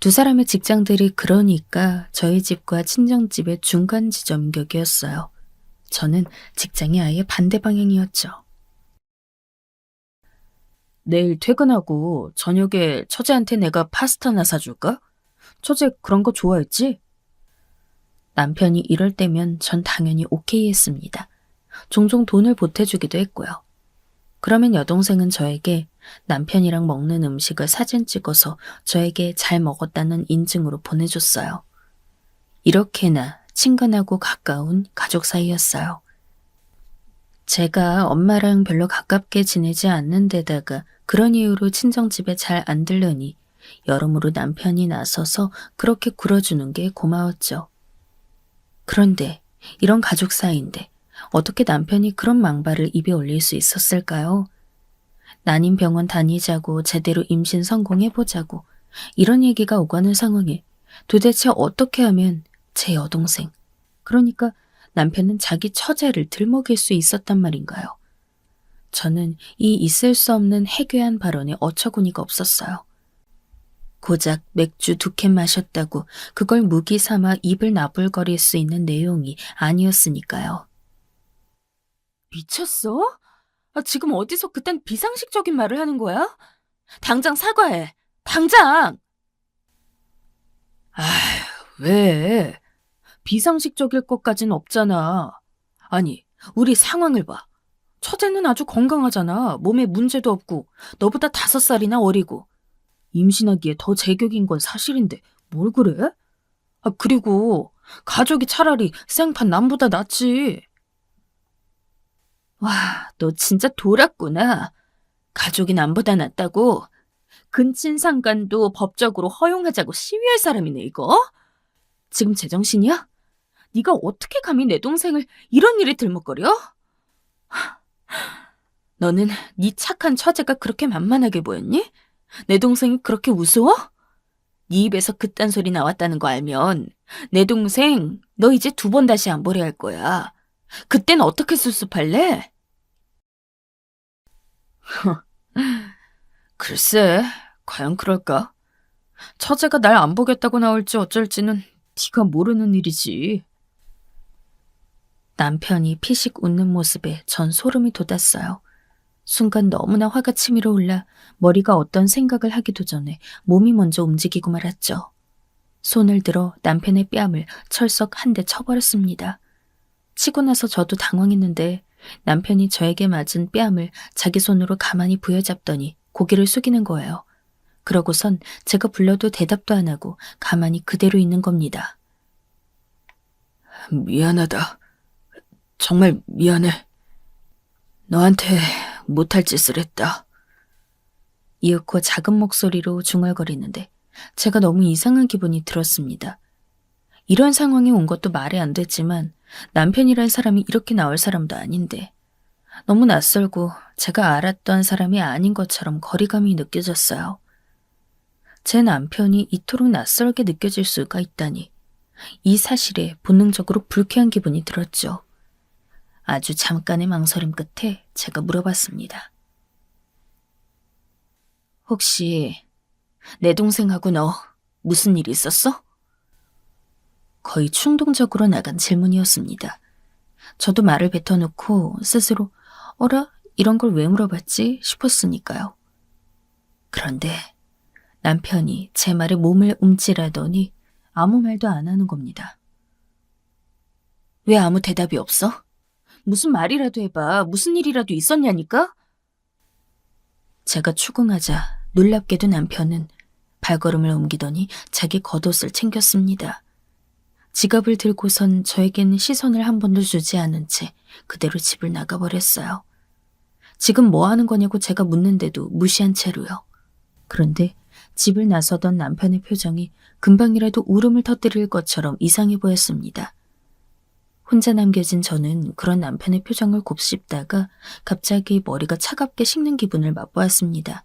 두 사람의 직장들이 그러니까 저희 집과 친정집의 중간 지점 격이었어요. 저는 직장이 아예 반대 방향이었죠. 내일 퇴근하고 저녁에 처제한테 내가 파스타나 사줄까? 처제 그런 거 좋아했지? 남편이 이럴 때면 전 당연히 오케이 했습니다. 종종 돈을 보태주기도 했고요. 그러면 여동생은 저에게 남편이랑 먹는 음식을 사진 찍어서 저에게 잘 먹었다는 인증으로 보내줬어요. 이렇게나 친근하고 가까운 가족 사이였어요. 제가 엄마랑 별로 가깝게 지내지 않는 데다가 그런 이유로 친정집에 잘 안 들르니 여러모로 남편이 나서서 그렇게 굴어주는 게 고마웠죠. 그런데 이런 가족 사이인데 어떻게 남편이 그런 망발을 입에 올릴 수 있었을까요? 난임병원 다니자고 제대로 임신 성공해보자고 이런 얘기가 오가는 상황에 도대체 어떻게 하면 제 여동생, 그러니까 남편은 자기 처제를 들먹일 수 있었단 말인가요? 저는 이 있을 수 없는 해괴한 발언에 어처구니가 없었어요. 고작 맥주 2캔 마셨다고 그걸 무기 삼아 입을 나불거릴 수 있는 내용이 아니었으니까요. 미쳤어? 지금 어디서 그딴 비상식적인 말을 하는 거야? 당장 사과해. 당장! 왜? 비상식적일 것까진 없잖아. 아니, 우리 상황을 봐. 처제는 아주 건강하잖아. 몸에 문제도 없고 너보다 5살이나 어리고. 임신하기에 더 제격인 건 사실인데 뭘 그래? 그리고 가족이 차라리 생판 남보다 낫지. 와, 너 진짜 돌았구나. 가족이 남보다 낫다고? 근친상간도 법적으로 허용하자고 시위할 사람이네, 이거? 지금 제정신이야? 네가 어떻게 감히 내 동생을 이런 일에 들먹거려? 너는 네 착한 처제가 그렇게 만만하게 보였니? 내 동생이 그렇게 우스워? 네 입에서 그딴 소리 나왔다는 거 알면 내 동생 너 이제 2번 다시 안 보려 할 거야. 그땐 어떻게 수습할래? 글쎄, 과연 그럴까? 처제가 날 안 보겠다고 나올지 어쩔지는 네가 모르는 일이지. 남편이 피식 웃는 모습에 전 소름이 돋았어요. 순간 너무나 화가 치밀어 올라 머리가 어떤 생각을 하기도 전에 몸이 먼저 움직이고 말았죠. 손을 들어 남편의 뺨을 철썩 한 대 쳐버렸습니다. 치고 나서 저도 당황했는데 남편이 저에게 맞은 뺨을 자기 손으로 가만히 부여잡더니 고개를 숙이는 거예요. 그러고선 제가 불러도 대답도 안 하고 가만히 그대로 있는 겁니다. 미안하다. 정말 미안해. 너한테 못할 짓을 했다. 이윽고 작은 목소리로 중얼거리는데 제가 너무 이상한 기분이 들었습니다. 이런 상황이 온 것도 말이 안 됐지만 남편이란 사람이 이렇게 나올 사람도 아닌데 너무 낯설고 제가 알았던 사람이 아닌 것처럼 거리감이 느껴졌어요. 제 남편이 이토록 낯설게 느껴질 수가 있다니 이 사실에 본능적으로 불쾌한 기분이 들었죠. 아주 잠깐의 망설임 끝에 제가 물어봤습니다. 혹시 내 동생하고 너 무슨 일 있었어? 거의 충동적으로 나간 질문이었습니다. 저도 말을 뱉어놓고 스스로 어라? 이런 걸 왜 물어봤지? 싶었으니까요. 그런데 남편이 제 말에 몸을 움찔하더니 아무 말도 안 하는 겁니다. 왜 아무 대답이 없어? 무슨 말이라도 해봐. 무슨 일이라도 있었냐니까? 제가 추궁하자 놀랍게도 남편은 발걸음을 옮기더니 자기 겉옷을 챙겼습니다. 지갑을 들고선 저에게는 시선을 한 번도 주지 않은 채 그대로 집을 나가버렸어요. 지금 뭐 하는 거냐고 제가 묻는데도 무시한 채로요. 그런데 집을 나서던 남편의 표정이 금방이라도 울음을 터뜨릴 것처럼 이상해 보였습니다. 혼자 남겨진 저는 그런 남편의 표정을 곱씹다가 갑자기 머리가 차갑게 식는 기분을 맛보았습니다.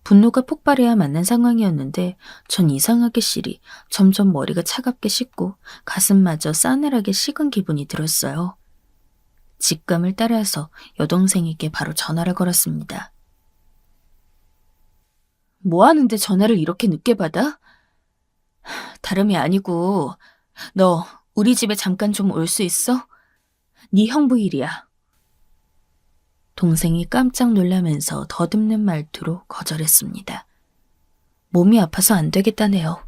분노가 폭발해야 맞는 상황이었는데 전 이상하게 실이 점점 머리가 차갑게 식고 가슴마저 싸늘하게 식은 기분이 들었어요. 직감을 따라서 여동생에게 바로 전화를 걸었습니다. 뭐 하는데 전화를 이렇게 늦게 받아? 다름이 아니고 너 우리 집에 잠깐 좀 올 수 있어? 네 형부 일이야. 동생이 깜짝 놀라면서 더듬는 말투로 거절했습니다. 몸이 아파서 안 되겠다네요.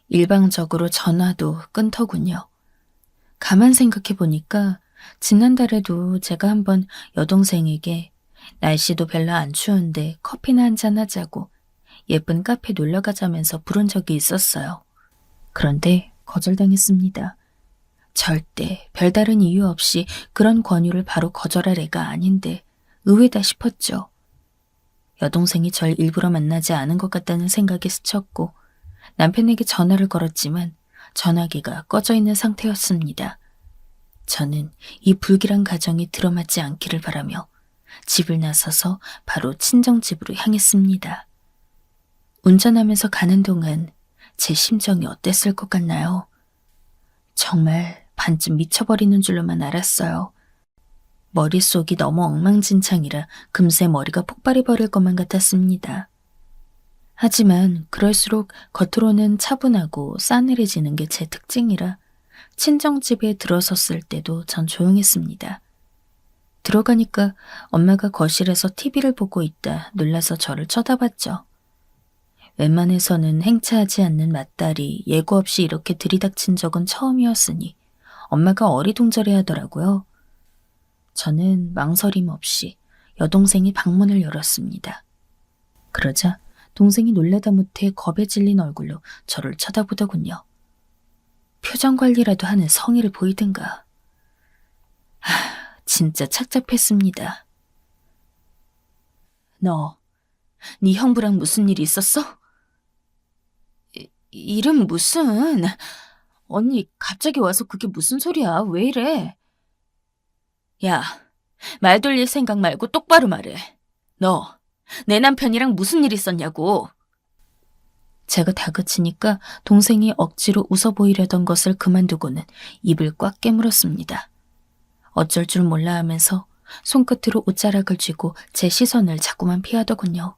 일방적으로 전화도 끊더군요. 가만 생각해 보니까 지난달에도 제가 한번 여동생에게 날씨도 별로 안 추운데 커피나 한잔 하자고 예쁜 카페 놀러 가자면서 부른 적이 있었어요. 그런데 거절당했습니다. 절대 별다른 이유 없이 그런 권유를 바로 거절할 애가 아닌데 의외다 싶었죠. 여동생이 절 일부러 만나지 않은 것 같다는 생각이 스쳤고 남편에게 전화를 걸었지만 전화기가 꺼져 있는 상태였습니다. 저는 이 불길한 가정이 들어맞지 않기를 바라며 집을 나서서 바로 친정집으로 향했습니다. 운전하면서 가는 동안 제 심정이 어땠을 것 같나요? 정말 반쯤 미쳐버리는 줄로만 알았어요. 머릿속이 너무 엉망진창이라 금세 머리가 폭발해버릴 것만 같았습니다. 하지만 그럴수록 겉으로는 차분하고 싸늘해지는 게 제 특징이라 친정집에 들어섰을 때도 전 조용했습니다. 들어가니까 엄마가 거실에서 TV를 보고 있다 놀라서 저를 쳐다봤죠. 웬만해서는 행차하지 않는 맏딸이 예고 없이 이렇게 들이닥친 적은 처음이었으니 엄마가 어리둥절해 하더라고요. 저는 망설임 없이 여동생이 방문을 열었습니다. 그러자 동생이 놀라다 못해 겁에 질린 얼굴로 저를 쳐다보더군요. 표정 관리라도 하는 성의를 보이든가. 진짜 착잡했습니다. 너, 네 형부랑 무슨 일이 있었어? 일은 무슨... 언니 갑자기 와서 그게 무슨 소리야? 왜 이래? 야, 말 돌릴 생각 말고 똑바로 말해. 너, 내 남편이랑 무슨 일 있었냐고. 제가 다그치니까 동생이 억지로 웃어 보이려던 것을 그만두고는 입을 꽉 깨물었습니다. 어쩔 줄 몰라 하면서 손끝으로 옷자락을 쥐고 제 시선을 자꾸만 피하더군요.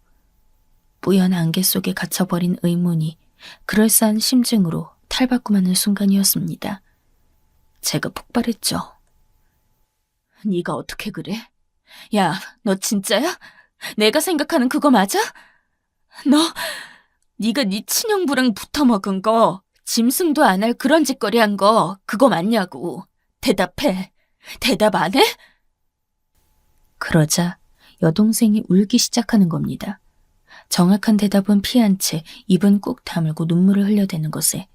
뿌연 안개 속에 갇혀버린 의문이 그럴싸한 심증으로 탈바꿈하는 순간이었습니다. 제가 폭발했죠. 네가 어떻게 그래? 야, 너 진짜야? 내가 생각하는 그거 맞아? 네가 네 친형부랑 붙어먹은 거, 짐승도 안 할 그런 짓거리 한 거, 그거 맞냐고. 대답해. 대답 안 해? 그러자 여동생이 울기 시작하는 겁니다. 정확한 대답은 피한 채 입은 꾹 다물고 눈물을 흘려대는 것에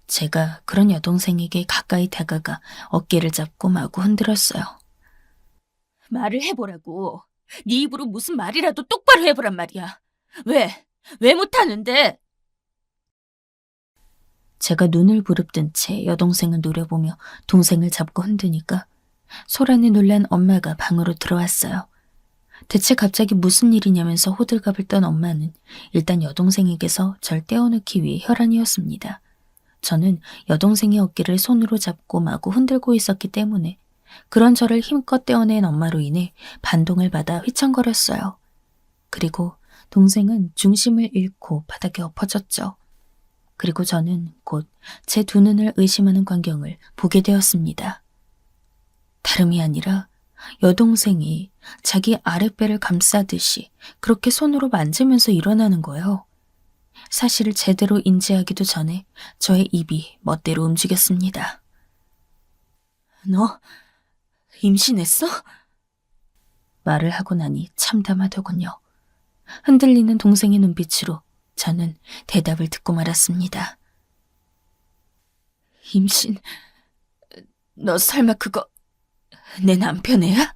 제가 그런 여동생에게 가까이 다가가 어깨를 잡고 마구 흔들었어요. 말을 해보라고. 네 입으로 무슨 말이라도 똑바로 해보란 말이야. 왜? 왜 못하는데? 제가 눈을 부릅뜬 채 여동생을 노려보며 동생을 잡고 흔드니까 소란에 놀란 엄마가 방으로 들어왔어요. 대체 갑자기 무슨 일이냐면서 호들갑을 떤 엄마는 일단 여동생에게서 절 떼어놓기 위해 혈안이었습니다. 저는 여동생의 어깨를 손으로 잡고 마구 흔들고 있었기 때문에 그런 저를 힘껏 떼어낸 엄마로 인해 반동을 받아 휘청거렸어요. 그리고 동생은 중심을 잃고 바닥에 엎어졌죠. 그리고 저는 곧 제 두 눈을 의심하는 광경을 보게 되었습니다. 다름이 아니라 여동생이 자기 아랫배를 감싸듯이 그렇게 손으로 만지면서 일어나는 거예요. 사실을 제대로 인지하기도 전에 저의 입이 멋대로 움직였습니다. 너 임신했어? 말을 하고 나니 참담하더군요. 흔들리는 동생의 눈빛으로 저는 대답을 듣고 말았습니다. 임신? 너 설마 그거 내 남편 애야?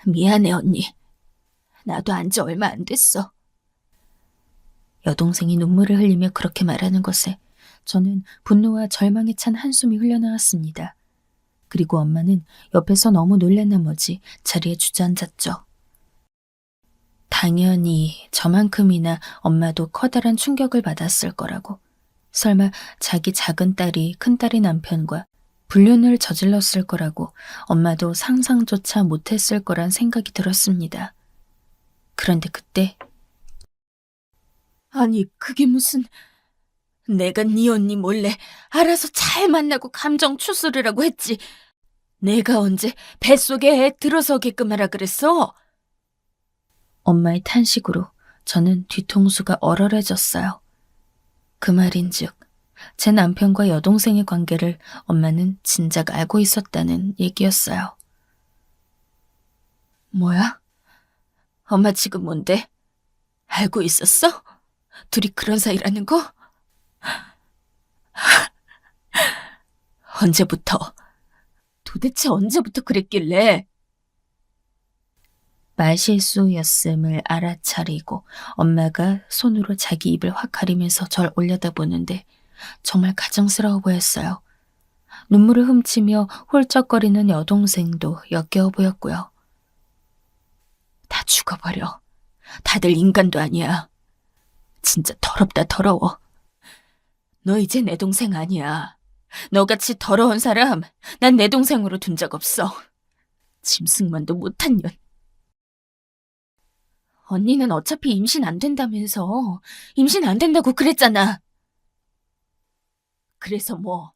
미안해, 언니. 나도 안 지 얼마 안 됐어. 여동생이 눈물을 흘리며 그렇게 말하는 것에 저는 분노와 절망에 찬 한숨이 흘러나왔습니다. 그리고 엄마는 옆에서 너무 놀란 나머지 자리에 주저앉았죠. 당연히 저만큼이나 엄마도 커다란 충격을 받았을 거라고. 설마 자기 작은 딸이 큰딸의 남편과 불륜을 저질렀을 거라고 엄마도 상상조차 못했을 거란 생각이 들었습니다. 그런데 그때 아니 그게 무슨 내가 네 언니 몰래 알아서 잘 만나고 감정 추스르라고 했지. 내가 언제 뱃속에 애 들어서게끔 하라 그랬어? 엄마의 탄식으로 저는 뒤통수가 얼얼해졌어요. 그 말인즉 제 남편과 여동생의 관계를 엄마는 진작 알고 있었다는 얘기였어요. 뭐야? 엄마 지금 뭔데? 알고 있었어? 둘이 그런 사이라는 거? 언제부터? 도대체 언제부터 그랬길래? 말실수였음을 알아차리고 엄마가 손으로 자기 입을 확 가리면서 절 올려다보는데 정말 가증스러워 보였어요. 눈물을 훔치며 홀쩍거리는 여동생도 역겨워 보였고요. 다 죽어버려. 다들 인간도 아니야. 진짜 더럽다 더러워. 너 이제 내 동생 아니야. 너같이 더러운 사람 난 내 동생으로 둔 적 없어. 짐승만도 못한 년. 언니는 어차피 임신 안 된다면서. 임신 안 된다고 그랬잖아. 그래서 뭐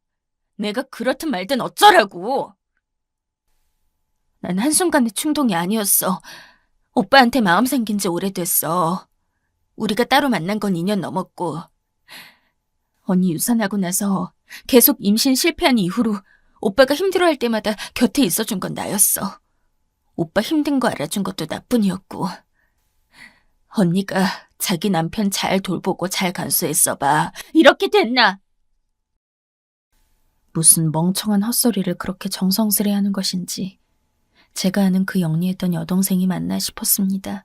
내가 그렇든 말든 어쩌라고. 난 한순간의 충동이 아니었어. 오빠한테 마음 생긴 지 오래됐어. 우리가 따로 만난 건 2년 넘었고 언니 유산하고 나서 계속 임신 실패한 이후로 오빠가 힘들어할 때마다 곁에 있어준 건 나였어. 오빠 힘든 거 알아준 것도 나뿐이었고 언니가 자기 남편 잘 돌보고 잘 간수했어봐. 이렇게 됐나? 무슨 멍청한 헛소리를 그렇게 정성스레 하는 것인지 제가 아는 그 영리했던 여동생이 맞나 싶었습니다.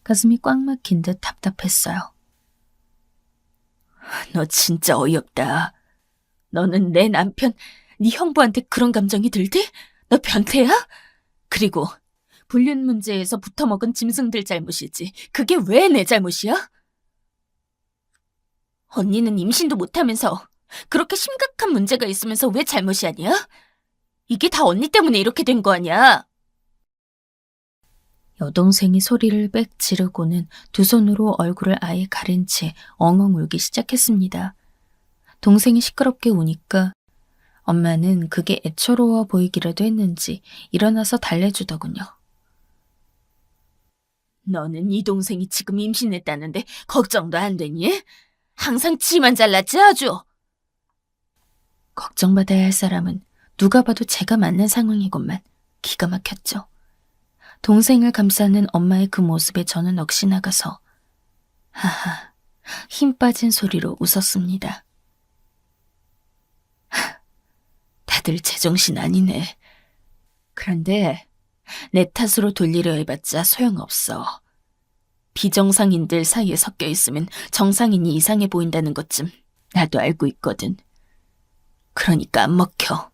가슴이 꽉 막힌 듯 답답했어요. 너 진짜 어이없다. 너는 내 남편, 네 형부한테 그런 감정이 들대? 너 변태야? 그리고 불륜 문제에서 붙어먹은 짐승들 잘못이지. 그게 왜 내 잘못이야? 언니는 임신도 못하면서 그렇게 심각한 문제가 있으면서 왜 잘못이 아니야? 이게 다 언니 때문에 이렇게 된 거 아니야? 여동생이 소리를 빽 지르고는 두 손으로 얼굴을 아예 가린 채 엉엉 울기 시작했습니다. 동생이 시끄럽게 우니까 엄마는 그게 애처로워 보이기라도 했는지 일어나서 달래주더군요. 너는 이 동생이 지금 임신했다는데 걱정도 안 되니? 항상 치만 잘랐지 아주. 걱정받아야 할 사람은 누가 봐도 제가 맞는 상황이건만 기가 막혔죠. 동생을 감싸는 엄마의 그 모습에 저는 넋이 나가서 하하 힘 빠진 소리로 웃었습니다. 다들 제정신 아니네. 그런데 내 탓으로 돌리려 해봤자 소용없어. 비정상인들 사이에 섞여 있으면 정상인이 이상해 보인다는 것쯤 나도 알고 있거든. 그러니까 안 먹혀.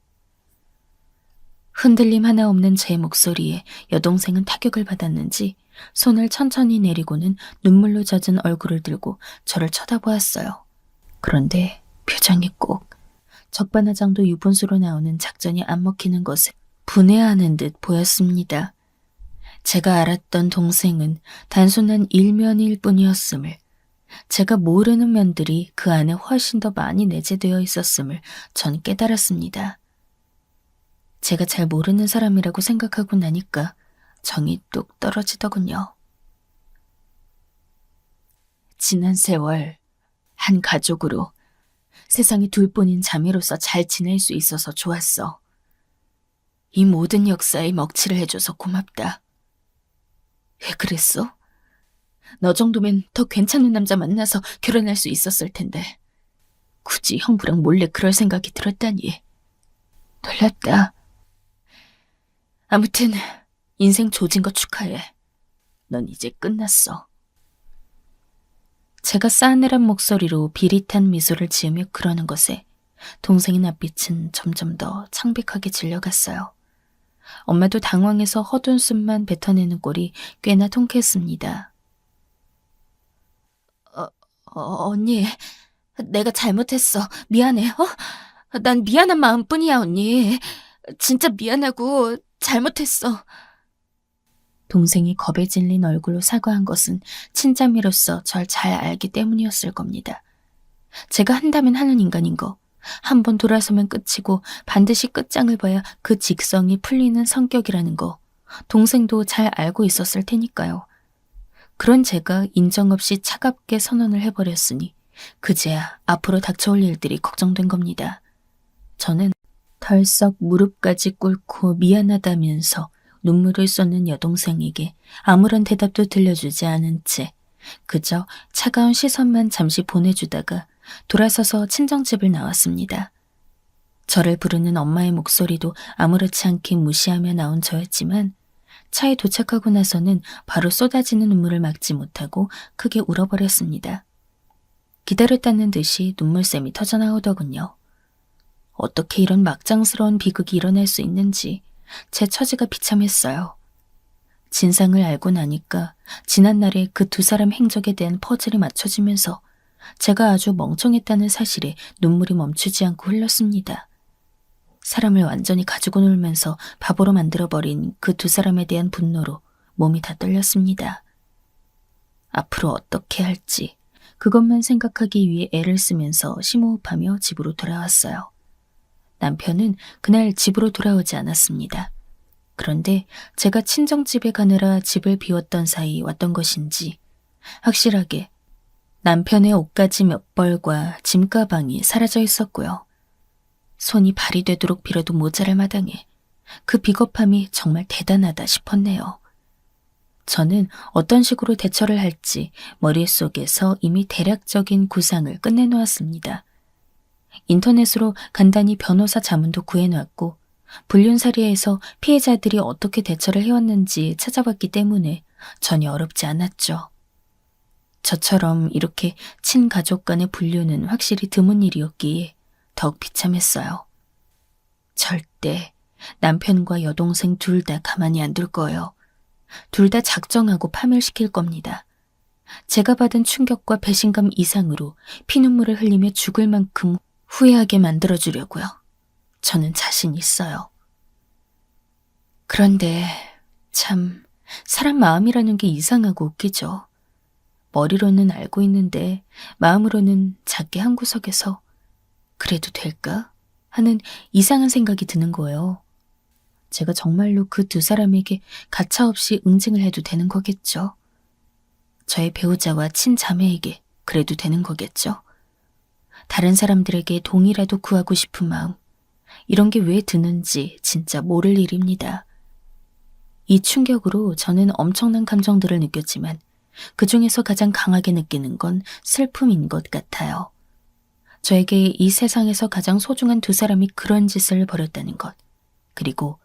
흔들림 하나 없는 제 목소리에 여동생은 타격을 받았는지 손을 천천히 내리고는 눈물로 젖은 얼굴을 들고 저를 쳐다보았어요. 그런데 표정이 꼭 적반하장도 유분수로 나오는 작전이 안 먹히는 것을 분해하는 듯 보였습니다. 제가 알았던 동생은 단순한 일면일 뿐이었음을, 제가 모르는 면들이 그 안에 훨씬 더 많이 내재되어 있었음을 전 깨달았습니다. 제가 잘 모르는 사람이라고 생각하고 나니까 정이 뚝 떨어지더군요. 지난 세월 한 가족으로 세상에 둘뿐인 자매로서 잘 지낼 수 있어서 좋았어. 이 모든 역사에 먹칠을 해줘서 고맙다. 왜 그랬어? 너 정도면 더 괜찮은 남자 만나서 결혼할 수 있었을 텐데 굳이 형부랑 몰래 그럴 생각이 들었다니. 놀랐다. 아무튼 인생 조진 거 축하해. 넌 이제 끝났어. 제가 싸늘한 목소리로 비릿한 미소를 지으며 그러는 것에 동생의 낯빛은 점점 더 창백하게 질려갔어요. 엄마도 당황해서 허둔 숨만 뱉어내는 꼴이 꽤나 통쾌했습니다. 언니, 내가 잘못했어. 미안해. 난 미안한 마음뿐이야, 언니. 진짜 미안하고 잘못했어. 동생이 겁에 질린 얼굴로 사과한 것은 친자매로서 절 잘 알기 때문이었을 겁니다. 제가 한다면 하는 인간인 거, 한 번 돌아서면 끝이고 반드시 끝장을 봐야 그 직성이 풀리는 성격이라는 거, 동생도 잘 알고 있었을 테니까요. 그런 제가 인정 없이 차갑게 선언을 해버렸으니 그제야 앞으로 닥쳐올 일들이 걱정된 겁니다. 저는 덜썩 무릎까지 꿇고 미안하다면서 눈물을 쏟는 여동생에게 아무런 대답도 들려주지 않은 채 그저 차가운 시선만 잠시 보내주다가 돌아서서 친정집을 나왔습니다. 저를 부르는 엄마의 목소리도 아무렇지 않게 무시하며 나온 저였지만 차에 도착하고 나서는 바로 쏟아지는 눈물을 막지 못하고 크게 울어버렸습니다. 기다렸다는 듯이 눈물샘이 터져나오더군요. 어떻게 이런 막장스러운 비극이 일어날 수 있는지 제 처지가 비참했어요. 진상을 알고 나니까 지난날의 그 두 사람 행적에 대한 퍼즐이 맞춰지면서 제가 아주 멍청했다는 사실에 눈물이 멈추지 않고 흘렀습니다. 사람을 완전히 가지고 놀면서 바보로 만들어버린 그 두 사람에 대한 분노로 몸이 다 떨렸습니다. 앞으로 어떻게 할지 그것만 생각하기 위해 애를 쓰면서 심호흡하며 집으로 돌아왔어요. 남편은 그날 집으로 돌아오지 않았습니다. 그런데 제가 친정집에 가느라 집을 비웠던 사이 왔던 것인지 확실하게 남편의 옷가지 몇 벌과 짐가방이 사라져 있었고요. 손이 발이 되도록 빌어도 모자랄 마당에 그 비겁함이 정말 대단하다 싶었네요. 저는 어떤 식으로 대처를 할지 머릿속에서 이미 대략적인 구상을 끝내놓았습니다. 인터넷으로 간단히 변호사 자문도 구해놨고 불륜사례에서 피해자들이 어떻게 대처를 해왔는지 찾아봤기 때문에 전혀 어렵지 않았죠. 저처럼 이렇게 친가족 간의 불륜은 확실히 드문 일이었기에 더욱 비참했어요. 절대 남편과 여동생 둘 다 가만히 안 둘 거예요. 둘 다 작정하고 파멸시킬 겁니다. 제가 받은 충격과 배신감 이상으로 피눈물을 흘리며 죽을 만큼 후회하게 만들어주려고요. 저는 자신 있어요. 그런데 참 사람 마음이라는 게 이상하고 웃기죠. 머리로는 알고 있는데 마음으로는 작게 한 구석에서 그래도 될까? 하는 이상한 생각이 드는 거예요. 제가 정말로 그 두 사람에게 가차없이 응징을 해도 되는 거겠죠? 저의 배우자와 친자매에게 그래도 되는 거겠죠? 다른 사람들에게 동이라도 구하고 싶은 마음, 이런 게 왜 드는지 진짜 모를 일입니다. 이 충격으로 저는 엄청난 감정들을 느꼈지만 그 중에서 가장 강하게 느끼는 건 슬픔인 것 같아요. 저에게 이 세상에서 가장 소중한 두 사람이 그런 짓을 벌였다는 것, 그리고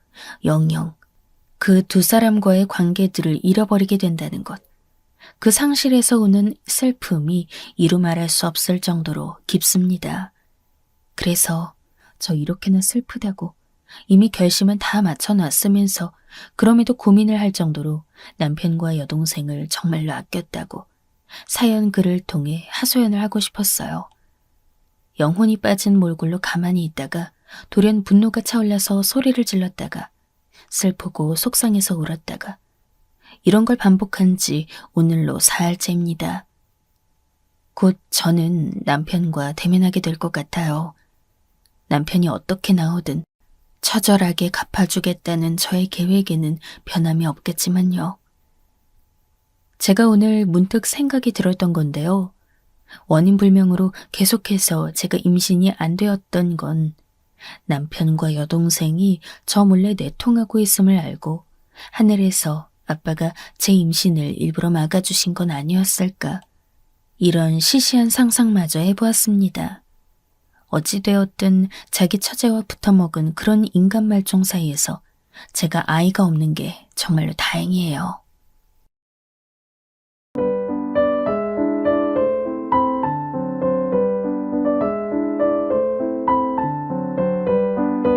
영영 그 두 사람과의 관계들을 잃어버리게 된다는 것, 그 상실에서 오는 슬픔이 이루 말할 수 없을 정도로 깊습니다. 그래서 저 이렇게나 슬프다고 이미 결심은 다 맞춰놨으면서 그럼에도 고민을 할 정도로 남편과 여동생을 정말로 아꼈다고 사연 글을 통해 하소연을 하고 싶었어요. 영혼이 빠진 몰골로 가만히 있다가 돌연 분노가 차올라서 소리를 질렀다가 슬프고 속상해서 울었다가 이런 걸 반복한 지 오늘로 사흘째입니다. 곧 저는 남편과 대면하게 될 것 같아요. 남편이 어떻게 나오든 처절하게 갚아주겠다는 저의 계획에는 변함이 없겠지만요. 제가 오늘 문득 생각이 들었던 건데요. 원인 불명으로 계속해서 제가 임신이 안 되었던 건 남편과 여동생이 저 몰래 내통하고 있음을 알고 하늘에서 아빠가 제 임신을 일부러 막아주신 건 아니었을까. 이런 시시한 상상마저 해보았습니다. 어찌되었든 자기 처제와 붙어먹은 그런 인간 말종 사이에서 제가 아이가 없는 게 정말로 다행이에요.